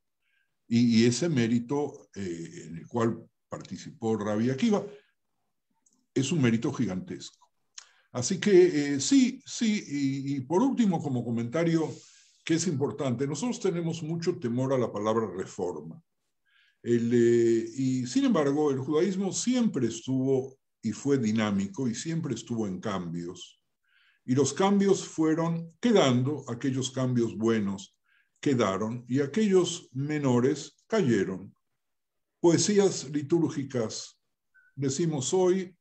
y ese mérito en el cual participó Rabbi Akiva es un mérito gigantesco. Así que sí, y por último, como comentario que es importante, nosotros tenemos mucho temor a la palabra reforma. Y sin embargo, el judaísmo siempre estuvo y fue dinámico y siempre estuvo en cambios. Y los cambios fueron quedando, aquellos cambios buenos quedaron y aquellos menores cayeron. Poesías litúrgicas, decimos hoy,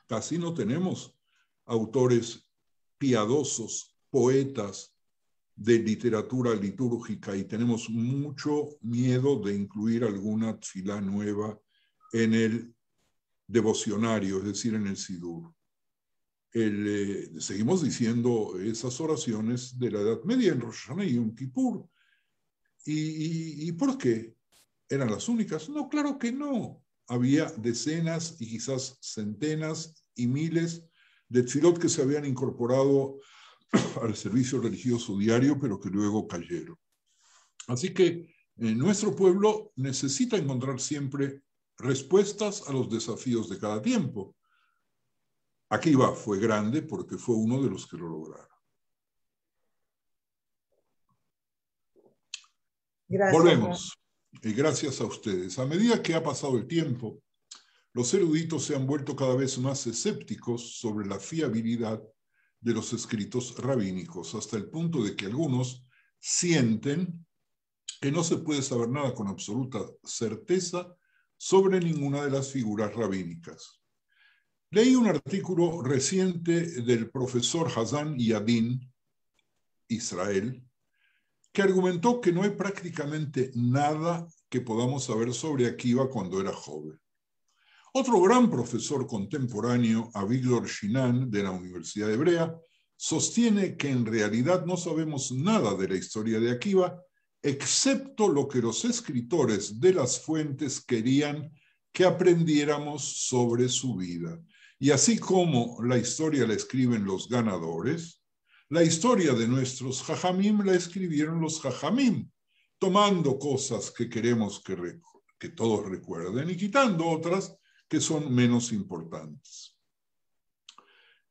casi no tenemos autores piadosos, poetas de literatura litúrgica, y tenemos mucho miedo de incluir alguna tfilá nueva en el devocionario, es decir, en el sidur. Seguimos diciendo esas oraciones de la Edad Media en Rosh Hashanah y Yom Kippur. ¿Y por qué? ¿Eran las únicas? No, claro que no. Había decenas y quizás centenas y miles de tfilot que se habían incorporado al servicio religioso diario, pero que luego cayeron. Así que nuestro pueblo necesita encontrar siempre respuestas a los desafíos de cada tiempo. Akiva fue grande porque fue uno de los que lo lograron. Gracias. Volvemos. Y gracias a ustedes. A medida que ha pasado el tiempo, los eruditos se han vuelto cada vez más escépticos sobre la fiabilidad de los escritos rabínicos, hasta el punto de que algunos sienten que no se puede saber nada con absoluta certeza sobre ninguna de las figuras rabínicas. Leí un artículo reciente del profesor Hazan Yadin, Israel, que argumentó que no hay prácticamente nada que podamos saber sobre Akiva cuando era joven. Otro gran profesor contemporáneo, Avigdor Shinan, de la Universidad Hebrea, sostiene que en realidad no sabemos nada de la historia de Akiva, excepto lo que los escritores de las fuentes querían que aprendiéramos sobre su vida. Y así como la historia la escriben los ganadores, la historia de nuestros jajamim la escribieron los jajamim, tomando cosas que queremos que todos recuerden y quitando otras que son menos importantes.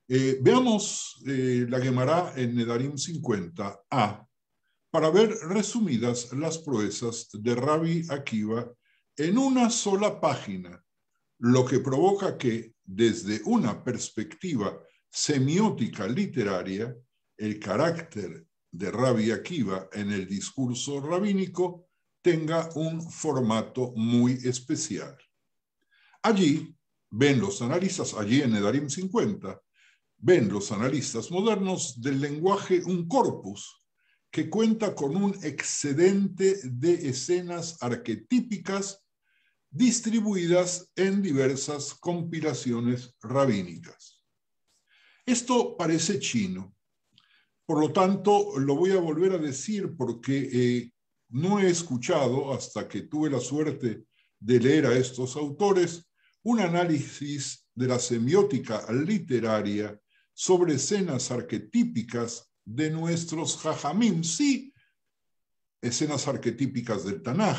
Veamos la Gemara en Nedarim 50a para ver resumidas las proezas de Rabbi Akiva en una sola página, lo que provoca que, desde una perspectiva semiótica literaria, el carácter de Rabbi Akiva en el discurso rabínico tenga un formato muy especial. Allí ven los analistas, allí en Nedarim 50, ven los analistas modernos del lenguaje un corpus que cuenta con un excedente de escenas arquetípicas distribuidas en diversas compilaciones rabínicas. Esto parece chino, por lo tanto lo voy a volver a decir porque no he escuchado, hasta que tuve la suerte de leer a estos autores, un análisis de la semiótica literaria sobre escenas arquetípicas de nuestros jajamim, sí, escenas arquetípicas del Tanaj,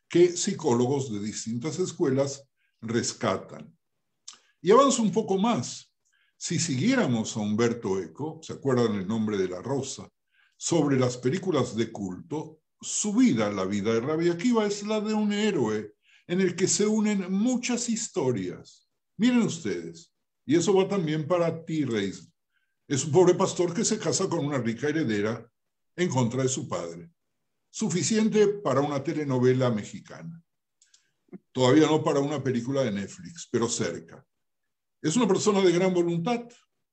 que psicólogos de distintas escuelas rescatan. Y avanzo un poco más. Si siguiéramos a Umberto Eco, ¿se acuerdan el nombre de la rosa?, sobre las películas de culto, su vida, la vida de Rabbi Akiva, es la de un héroe en el que se unen muchas historias. Miren ustedes, y eso va también para ti, Reis. Es un pobre pastor que se casa con una rica heredera en contra de su padre. Suficiente para una telenovela mexicana. Todavía no para una película de Netflix, pero cerca. Es una persona de gran voluntad.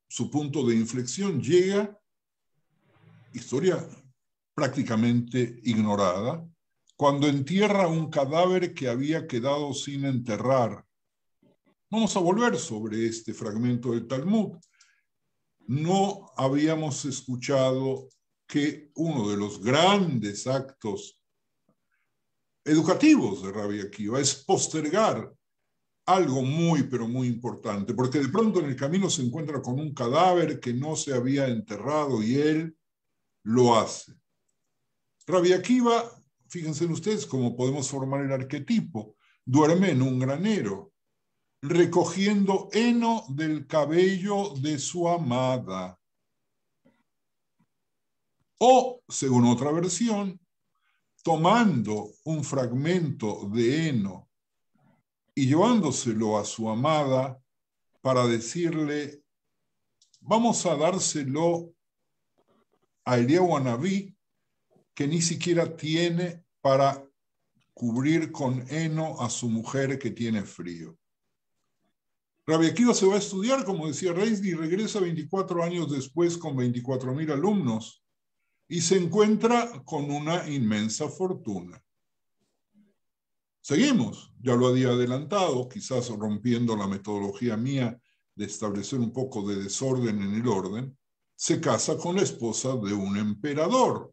Su punto de inflexión llega, historia prácticamente ignorada, cuando entierra un cadáver que había quedado sin enterrar. Vamos a volver sobre este fragmento del Talmud. No habíamos escuchado que uno de los grandes actos educativos de Rabbi Akiva es postergar algo muy, pero muy importante, porque de pronto en el camino se encuentra con un cadáver que no se había enterrado y él lo hace. Rabbi Akiva, fíjense ustedes cómo podemos formar el arquetipo, duerme en un granero, recogiendo heno del cabello de su amada. O, según otra versión, tomando un fragmento de heno y llevándoselo a su amada para decirle, vamos a dárselo a Eliyahu Anabí, que ni siquiera tiene para cubrir con heno a su mujer que tiene frío. Rabbi Akiva se va a estudiar, como decía Reisdi, y regresa 24 años después con 24.000 alumnos y se encuentra con una inmensa fortuna. Seguimos, ya lo había adelantado, quizás rompiendo la metodología mía de establecer un poco de desorden en el orden, se casa con la esposa de un emperador.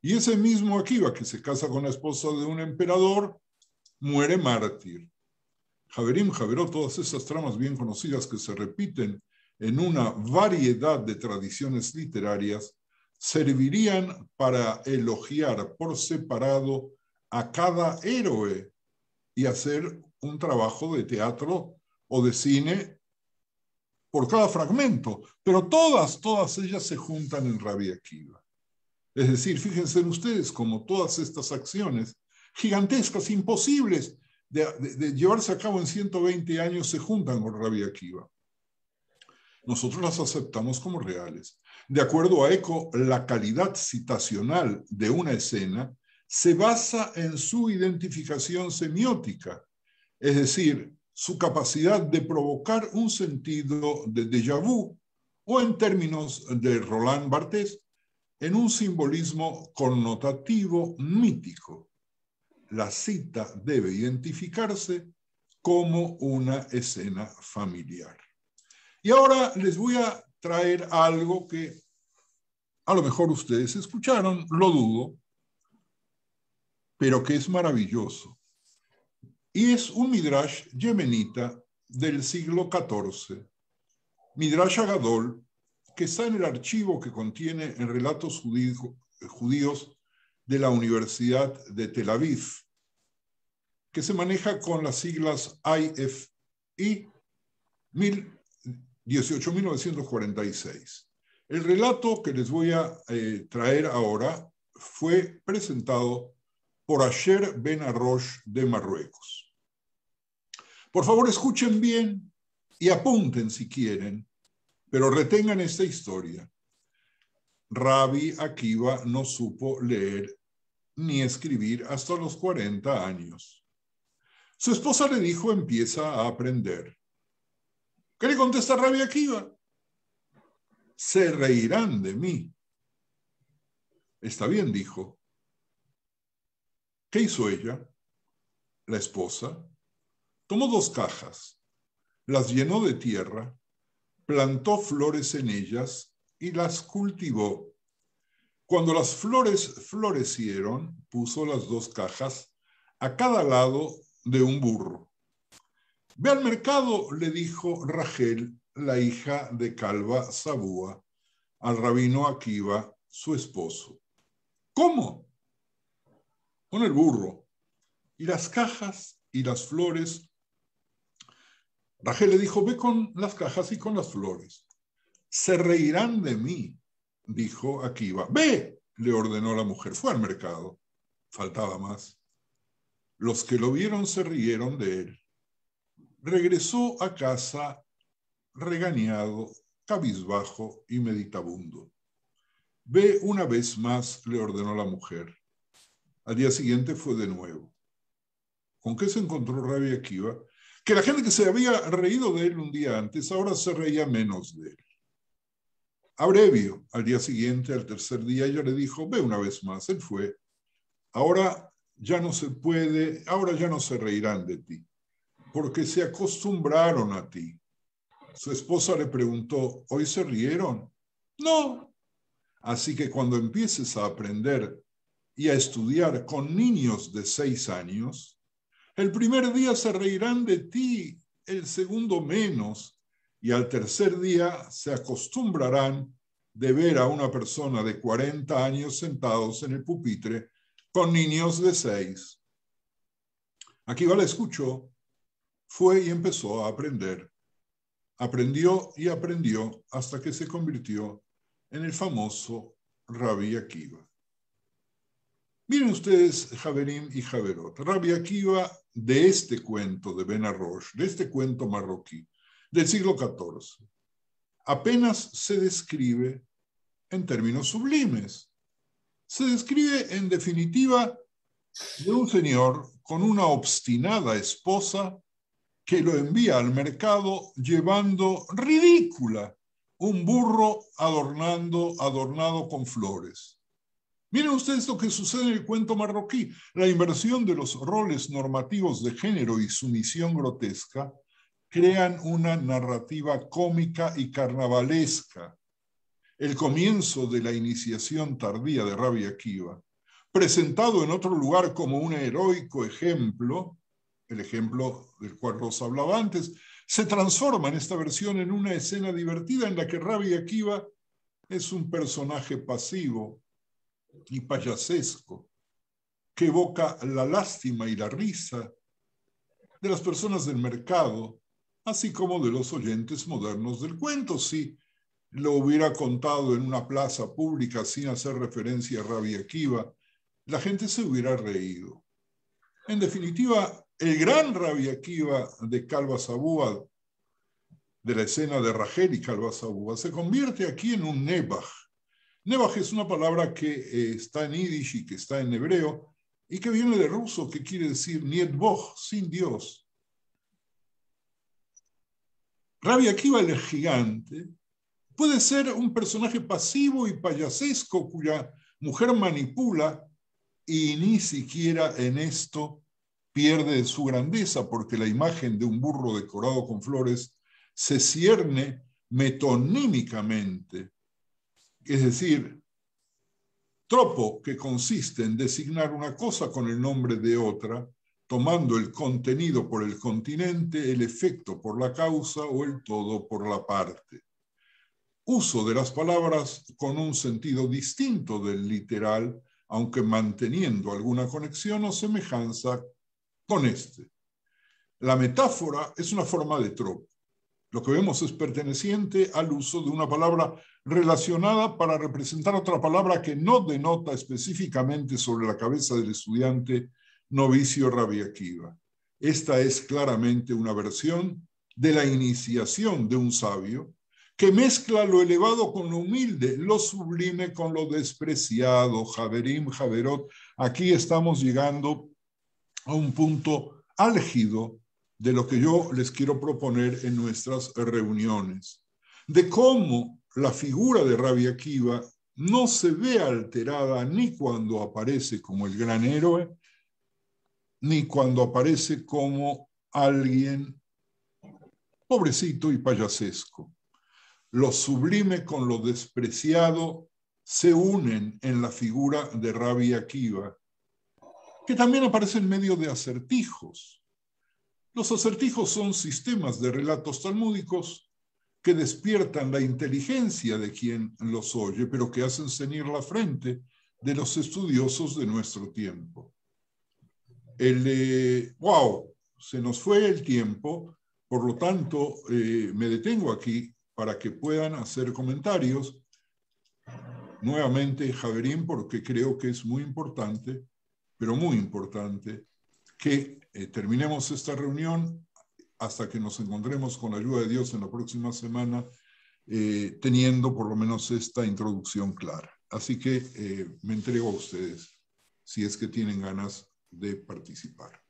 Y ese mismo Akiva que se casa con la esposa de un emperador, muere mártir. Javerim, Javerot, todas esas tramas bien conocidas que se repiten en una variedad de tradiciones literarias, servirían para elogiar por separado a cada héroe y hacer un trabajo de teatro o de cine por cada fragmento, pero todas ellas se juntan en Rabbi Akiva. Es decir, fíjense ustedes cómo todas estas acciones gigantescas, imposibles de llevarse a cabo en 120 años, se juntan con Rabbi Akiva. Nosotros las aceptamos como reales. De acuerdo a Eco, la calidad citacional de una escena se basa en su identificación semiótica, es decir, su capacidad de provocar un sentido de déjà vu, o en términos de Roland Barthes, en un simbolismo connotativo mítico. La cita debe identificarse como una escena familiar. Y ahora les voy a traer algo que a lo mejor ustedes escucharon, lo dudo, pero que es maravilloso. Y es un Midrash yemenita del siglo XIV, Midrash Agadol, que está en el archivo que contiene en relatos judíos de la Universidad de Tel Aviv, que se maneja con las siglas IFI 18.946. El relato que les voy a traer ahora fue presentado por Asher Ben Arosh de Marruecos. Por favor, escuchen bien y apunten si quieren, pero retengan esta historia. Rabbi Akiva no supo leer ni escribir hasta los 40 años. Su esposa le dijo, empieza a aprender. ¿Qué le contesta Rabbi Akiva? Se reirán de mí. Está bien, dijo. ¿Qué hizo ella? La esposa tomó 2 cajas, las llenó de tierra, plantó flores en ellas y las cultivó. Cuando las flores florecieron, puso las 2 cajas a cada lado de un burro. Ve al mercado, le dijo Rachel, la hija de Calva Sabúa, al rabino Akiva, su esposo. ¿Cómo? Con el burro. Y las cajas y las flores. Rachel le dijo, ve con las cajas y con las flores. Se reirán de mí, dijo Akiva. Ve, le ordenó la mujer. Fue al mercado. Faltaba más. Los que lo vieron se rieron de él. Regresó a casa regañado, cabizbajo y meditabundo. Ve una vez más, le ordenó la mujer. Al día siguiente fue de nuevo. ¿Con qué se encontró Rabbi Akiva? Que la gente que se había reído de él un día antes, ahora se reía menos de él. Abrevio, al día siguiente, al tercer día, ella le dijo, ve una vez más. Él fue. Ahora ya no se puede, ahora ya no se reirán de ti, porque se acostumbraron a ti. Su esposa le preguntó, ¿hoy se rieron? No. Así que cuando empieces a aprender y a estudiar con niños de 6 años, El primer día se reirán de ti, el segundo menos, y al tercer día se acostumbrarán de ver a una persona de 40 años sentados en el pupitre con niños de 6. Akiva la escuchó, fue y empezó a aprender. Aprendió y aprendió hasta que se convirtió en el famoso Rabbi Akiva. Miren ustedes, Javerim y Javerot, Rabbi Akiva de este cuento de Ben Arosh, de este cuento marroquí del siglo XIV, apenas se describe en términos sublimes. Se describe en definitiva de un señor con una obstinada esposa que lo envía al mercado llevando ridícula un burro adornado con flores. Miren ustedes lo que sucede en el cuento marroquí. La inversión de los roles normativos de género y sumisión grotesca crean una narrativa cómica y carnavalesca. El comienzo de la iniciación tardía de Rabbi Akiva, presentado en otro lugar como un heroico ejemplo, el ejemplo del cual Rosa hablaba antes, se transforma en esta versión en una escena divertida en la que Rabbi Akiva es un personaje pasivo y payasesco que evoca la lástima y la risa de las personas del mercado, así como de los oyentes modernos del cuento. Si lo hubiera contado en una plaza pública sin hacer referencia a Rabbi Akiva, la gente se hubiera reído. En definitiva, el gran Rabbi Akiva de Calva Sabúa, de la escena de Rachel y Calva Sabúa, se convierte aquí en un Nebach. Nebach es una palabra que está en yiddish y que está en hebreo y que viene de ruso, que quiere decir Niet Boch, sin Dios. Rabbi Akiva el gigante puede ser un personaje pasivo y payasesco cuya mujer manipula y ni siquiera en esto pierde su grandeza, porque la imagen de un burro decorado con flores se cierne metonímicamente, es decir, tropo, que consiste en designar una cosa con el nombre de otra, tomando el contenido por el continente, el efecto por la causa o el todo por la parte. Uso de las palabras con un sentido distinto del literal, aunque manteniendo alguna conexión o semejanza con este. La metáfora es una forma de tropo. Lo que vemos es perteneciente al uso de una palabra relacionada para representar otra palabra que no denota específicamente sobre la cabeza del estudiante novicio Rabbi Akiva. Esta es claramente una versión de la iniciación de un sabio que mezcla lo elevado con lo humilde, lo sublime con lo despreciado. Javerim, Javerot, aquí estamos llegando a un punto álgido de lo que yo les quiero proponer en nuestras reuniones, de cómo la figura de Rabbi Akiva no se ve alterada ni cuando aparece como el gran héroe, ni cuando aparece como alguien pobrecito y payasesco. Lo sublime con lo despreciado se unen en la figura de Rabbi Akiva, que también aparece en medio de acertijos. Los acertijos son sistemas de relatos talmúdicos que despiertan la inteligencia de quien los oye, pero que hacen ceñir la frente de los estudiosos de nuestro tiempo. Se nos fue el tiempo, por lo tanto me detengo aquí para que puedan hacer comentarios. Nuevamente, Javerín, porque creo que es muy importante, pero muy importante, que terminemos esta reunión hasta que nos encontremos con la ayuda de Dios en la próxima semana, teniendo por lo menos esta introducción clara. Así que me entrego a ustedes, si es que tienen ganas de participar.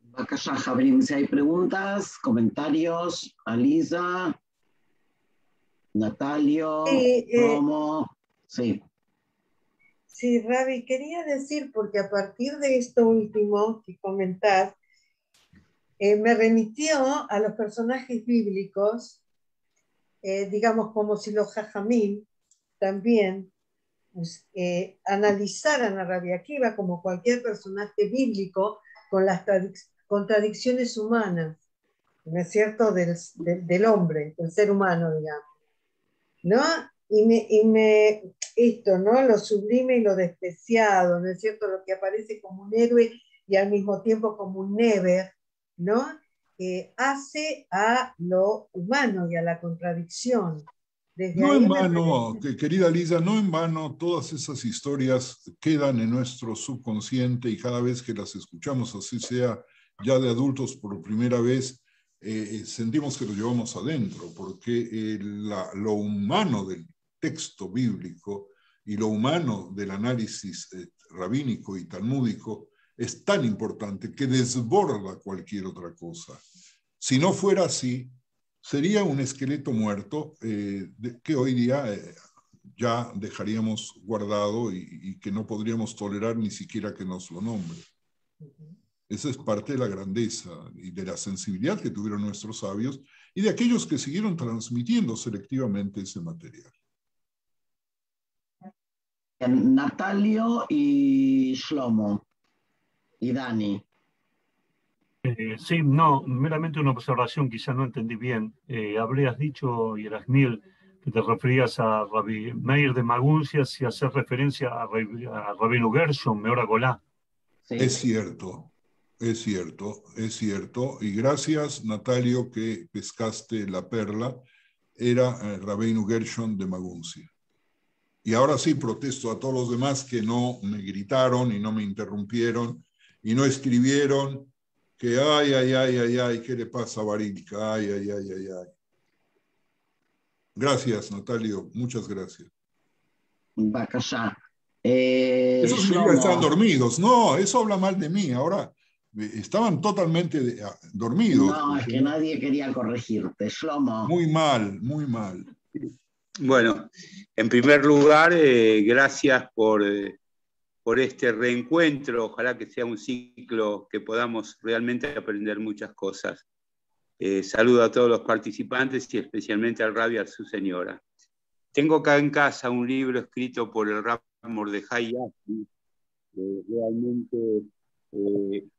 Bacasha, Jabrim, si hay preguntas, comentarios, Alisa, Natalio, Romo, sí. Sí, Ravi, quería decir, porque a partir de esto último que comentás, me remitió a los personajes bíblicos, digamos como si los jajamín también pues, analizaran a Rabbi Akiva como cualquier personaje bíblico, con las contradicciones humanas, ¿no es cierto?, del hombre, del ser humano, digamos, ¿no? Esto, ¿no? Lo sublime y lo despreciado, ¿no es cierto?, lo que aparece como un héroe y al mismo tiempo como un never, ¿no? Hace a lo humano y a la contradicción. Desde no ahí en vano, querida Lisa, no en vano, todas esas historias quedan en nuestro subconsciente y cada vez que las escuchamos, así sea ya de adultos por primera vez, sentimos que lo llevamos adentro, porque lo humano del texto bíblico y lo humano del análisis rabínico y talmúdico es tan importante que desborda cualquier otra cosa. Si no fuera así, sería un esqueleto muerto que hoy día ya dejaríamos guardado y que no podríamos tolerar ni siquiera que nos lo nombre. Esa es parte de la grandeza y de la sensibilidad que tuvieron nuestros sabios y de aquellos que siguieron transmitiendo selectivamente ese material. Natalio y Shlomo y Dani. Sí, no, meramente una observación, quizá no entendí bien. Habrías dicho, Yerachmiel, que te referías a Rabbi Meir de Maguncia si hacer referencia a Rabbeinu Gershon, Meor Golá. Sí. Es cierto, es cierto, es cierto. Y gracias, Natalio, que pescaste la perla. Era Rabbeinu Gershon de Maguncia. Y ahora sí protesto a todos los demás que no me gritaron y no me interrumpieron y no escribieron que ay, ¿qué le pasa a Barilka? Ay. Gracias, Natalio, muchas gracias. Bacallá. Eso significa que estaban dormidos. No, eso habla mal de mí. Ahora estaban totalmente dormidos. No, es que nadie quería corregirte. Shlomo. Muy mal, muy mal. Bueno, en primer lugar, gracias por este reencuentro. Ojalá que sea un ciclo que podamos realmente aprender muchas cosas. Saludo a todos los participantes y especialmente al Rabbi, a su señora. Tengo acá en casa un libro escrito por el Rab Mordejai Yazdi, realmente,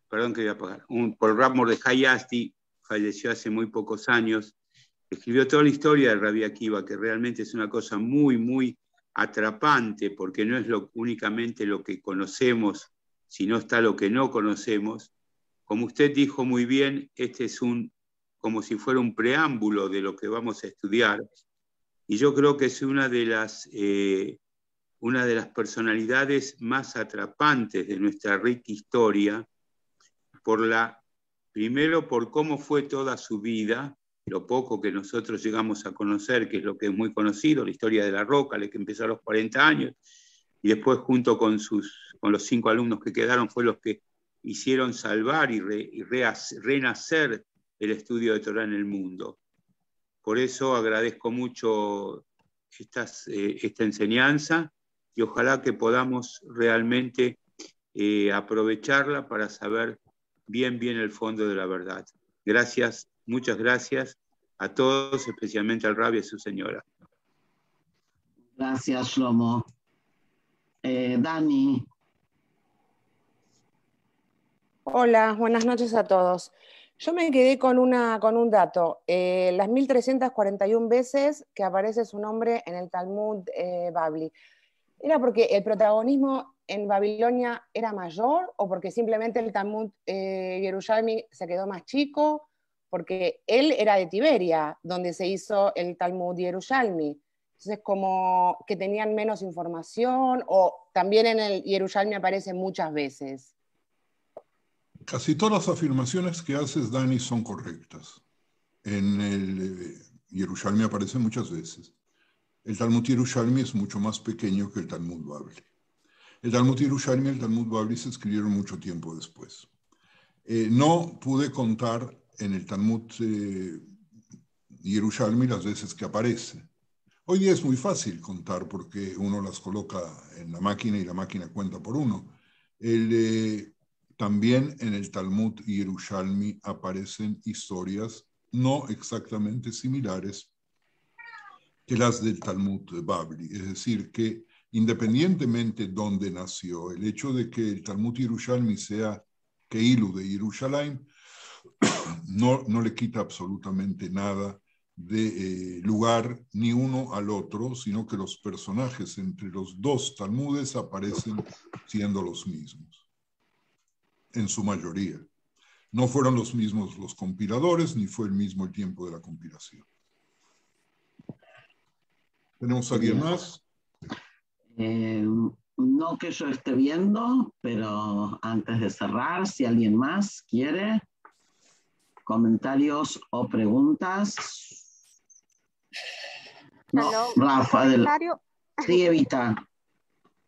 perdón que voy a apagar, por el Rab Mordejai Yazdi, falleció hace muy pocos años. Escribió toda la historia de Rabbi Akiva, que realmente es una cosa muy, muy atrapante, porque no es únicamente lo que conocemos, sino está lo que no conocemos. Como usted dijo muy bien, este es como si fuera un preámbulo de lo que vamos a estudiar, y yo creo que es una de las personalidades más atrapantes de nuestra rica historia, primero por cómo fue toda su vida, lo poco que nosotros llegamos a conocer, que es lo que es muy conocido, la historia de la Roca, que empezó a los 40 años, y después junto con los 5 alumnos que quedaron fue los que hicieron salvar y renacer el estudio de Torah en el mundo. Por eso agradezco mucho esta enseñanza y ojalá que podamos realmente aprovecharla para saber bien el fondo de la verdad. Gracias. Muchas gracias a todos, especialmente al Rabbi y a su señora. Gracias, Shlomo. Dani. Hola, buenas noches a todos. Yo me quedé con un dato. Las 1341 veces que aparece su nombre en el Talmud Babli, ¿era porque el protagonismo en Babilonia era mayor o porque simplemente el Talmud Yerushalmi se quedó más chico? Porque él era de Tiberia, donde se hizo el Talmud Yerushalmi. Entonces, como que tenían menos información, o también en el Yerushalmi aparece muchas veces. Casi todas las afirmaciones que haces, Dani, son correctas. En el Yerushalmi aparece muchas veces. El Talmud Yerushalmi es mucho más pequeño que el Talmud Babli. El Talmud Yerushalmi y el Talmud Babli se escribieron mucho tiempo después. No pude contar en el Talmud Yerushalmi las veces que aparece. Hoy día es muy fácil contar porque uno las coloca en la máquina y la máquina cuenta por uno. También en el Talmud Yerushalmi aparecen historias no exactamente similares que las del Talmud Babli. Es decir, que independientemente de dónde nació, el hecho de que el Talmud Yerushalmi sea Keilu de Jerusalén, no le quita absolutamente nada de lugar ni uno al otro, sino que los personajes entre los dos Talmudes aparecen siendo los mismos, en su mayoría. No fueron los mismos los compiladores, ni fue el mismo el tiempo de la compilación. ¿Tenemos a alguien más? No que yo esté viendo, pero antes de cerrar, si alguien más quiere, comentarios o preguntas. No, Rafa, sí, Evita.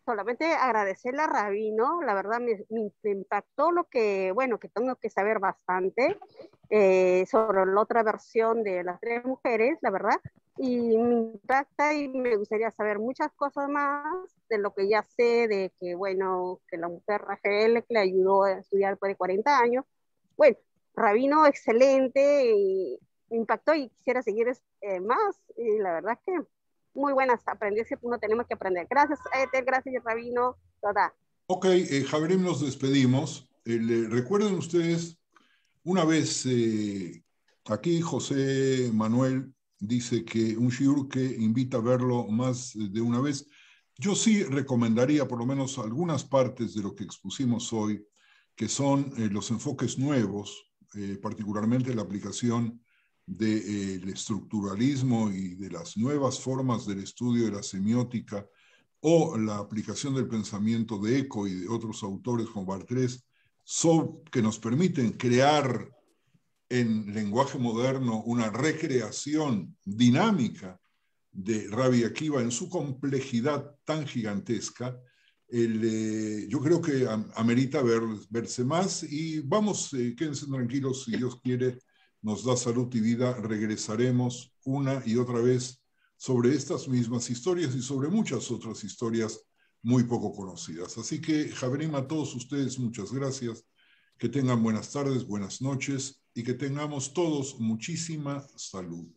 Solamente agradecerle a Rabino, la verdad me impactó lo que, bueno, que tengo que saber bastante sobre la otra versión de las 3 mujeres, la verdad, y me impacta y me gustaría saber muchas cosas más de lo que ya sé, de que, bueno, que la mujer Rachel que le ayudó a estudiar después de 40 años. Bueno, Rabino excelente, y me impactó y quisiera seguir más, y la verdad es que muy buenas aprendizajes que uno tenemos que aprender. Gracias, Eter, gracias, Rabino. Toda. Ok, Javerim, nos despedimos. Recuerden ustedes, una vez aquí José Manuel dice que un shiur que invita a verlo más de una vez. Yo sí recomendaría por lo menos algunas partes de lo que expusimos hoy, que son los enfoques nuevos, particularmente la aplicación del estructuralismo y de las nuevas formas del estudio de la semiótica, o la aplicación del pensamiento de Eco y de otros autores como Bartrés, que nos permiten crear en lenguaje moderno una recreación dinámica de Rabbi Akiva en su complejidad tan gigantesca. Yo creo que amerita verse más, y vamos, quédense tranquilos, si Dios quiere, nos da salud y vida, regresaremos una y otra vez sobre estas mismas historias y sobre muchas otras historias muy poco conocidas. Así que, Javerim, a todos ustedes, muchas gracias, que tengan buenas tardes, buenas noches, y que tengamos todos muchísima salud.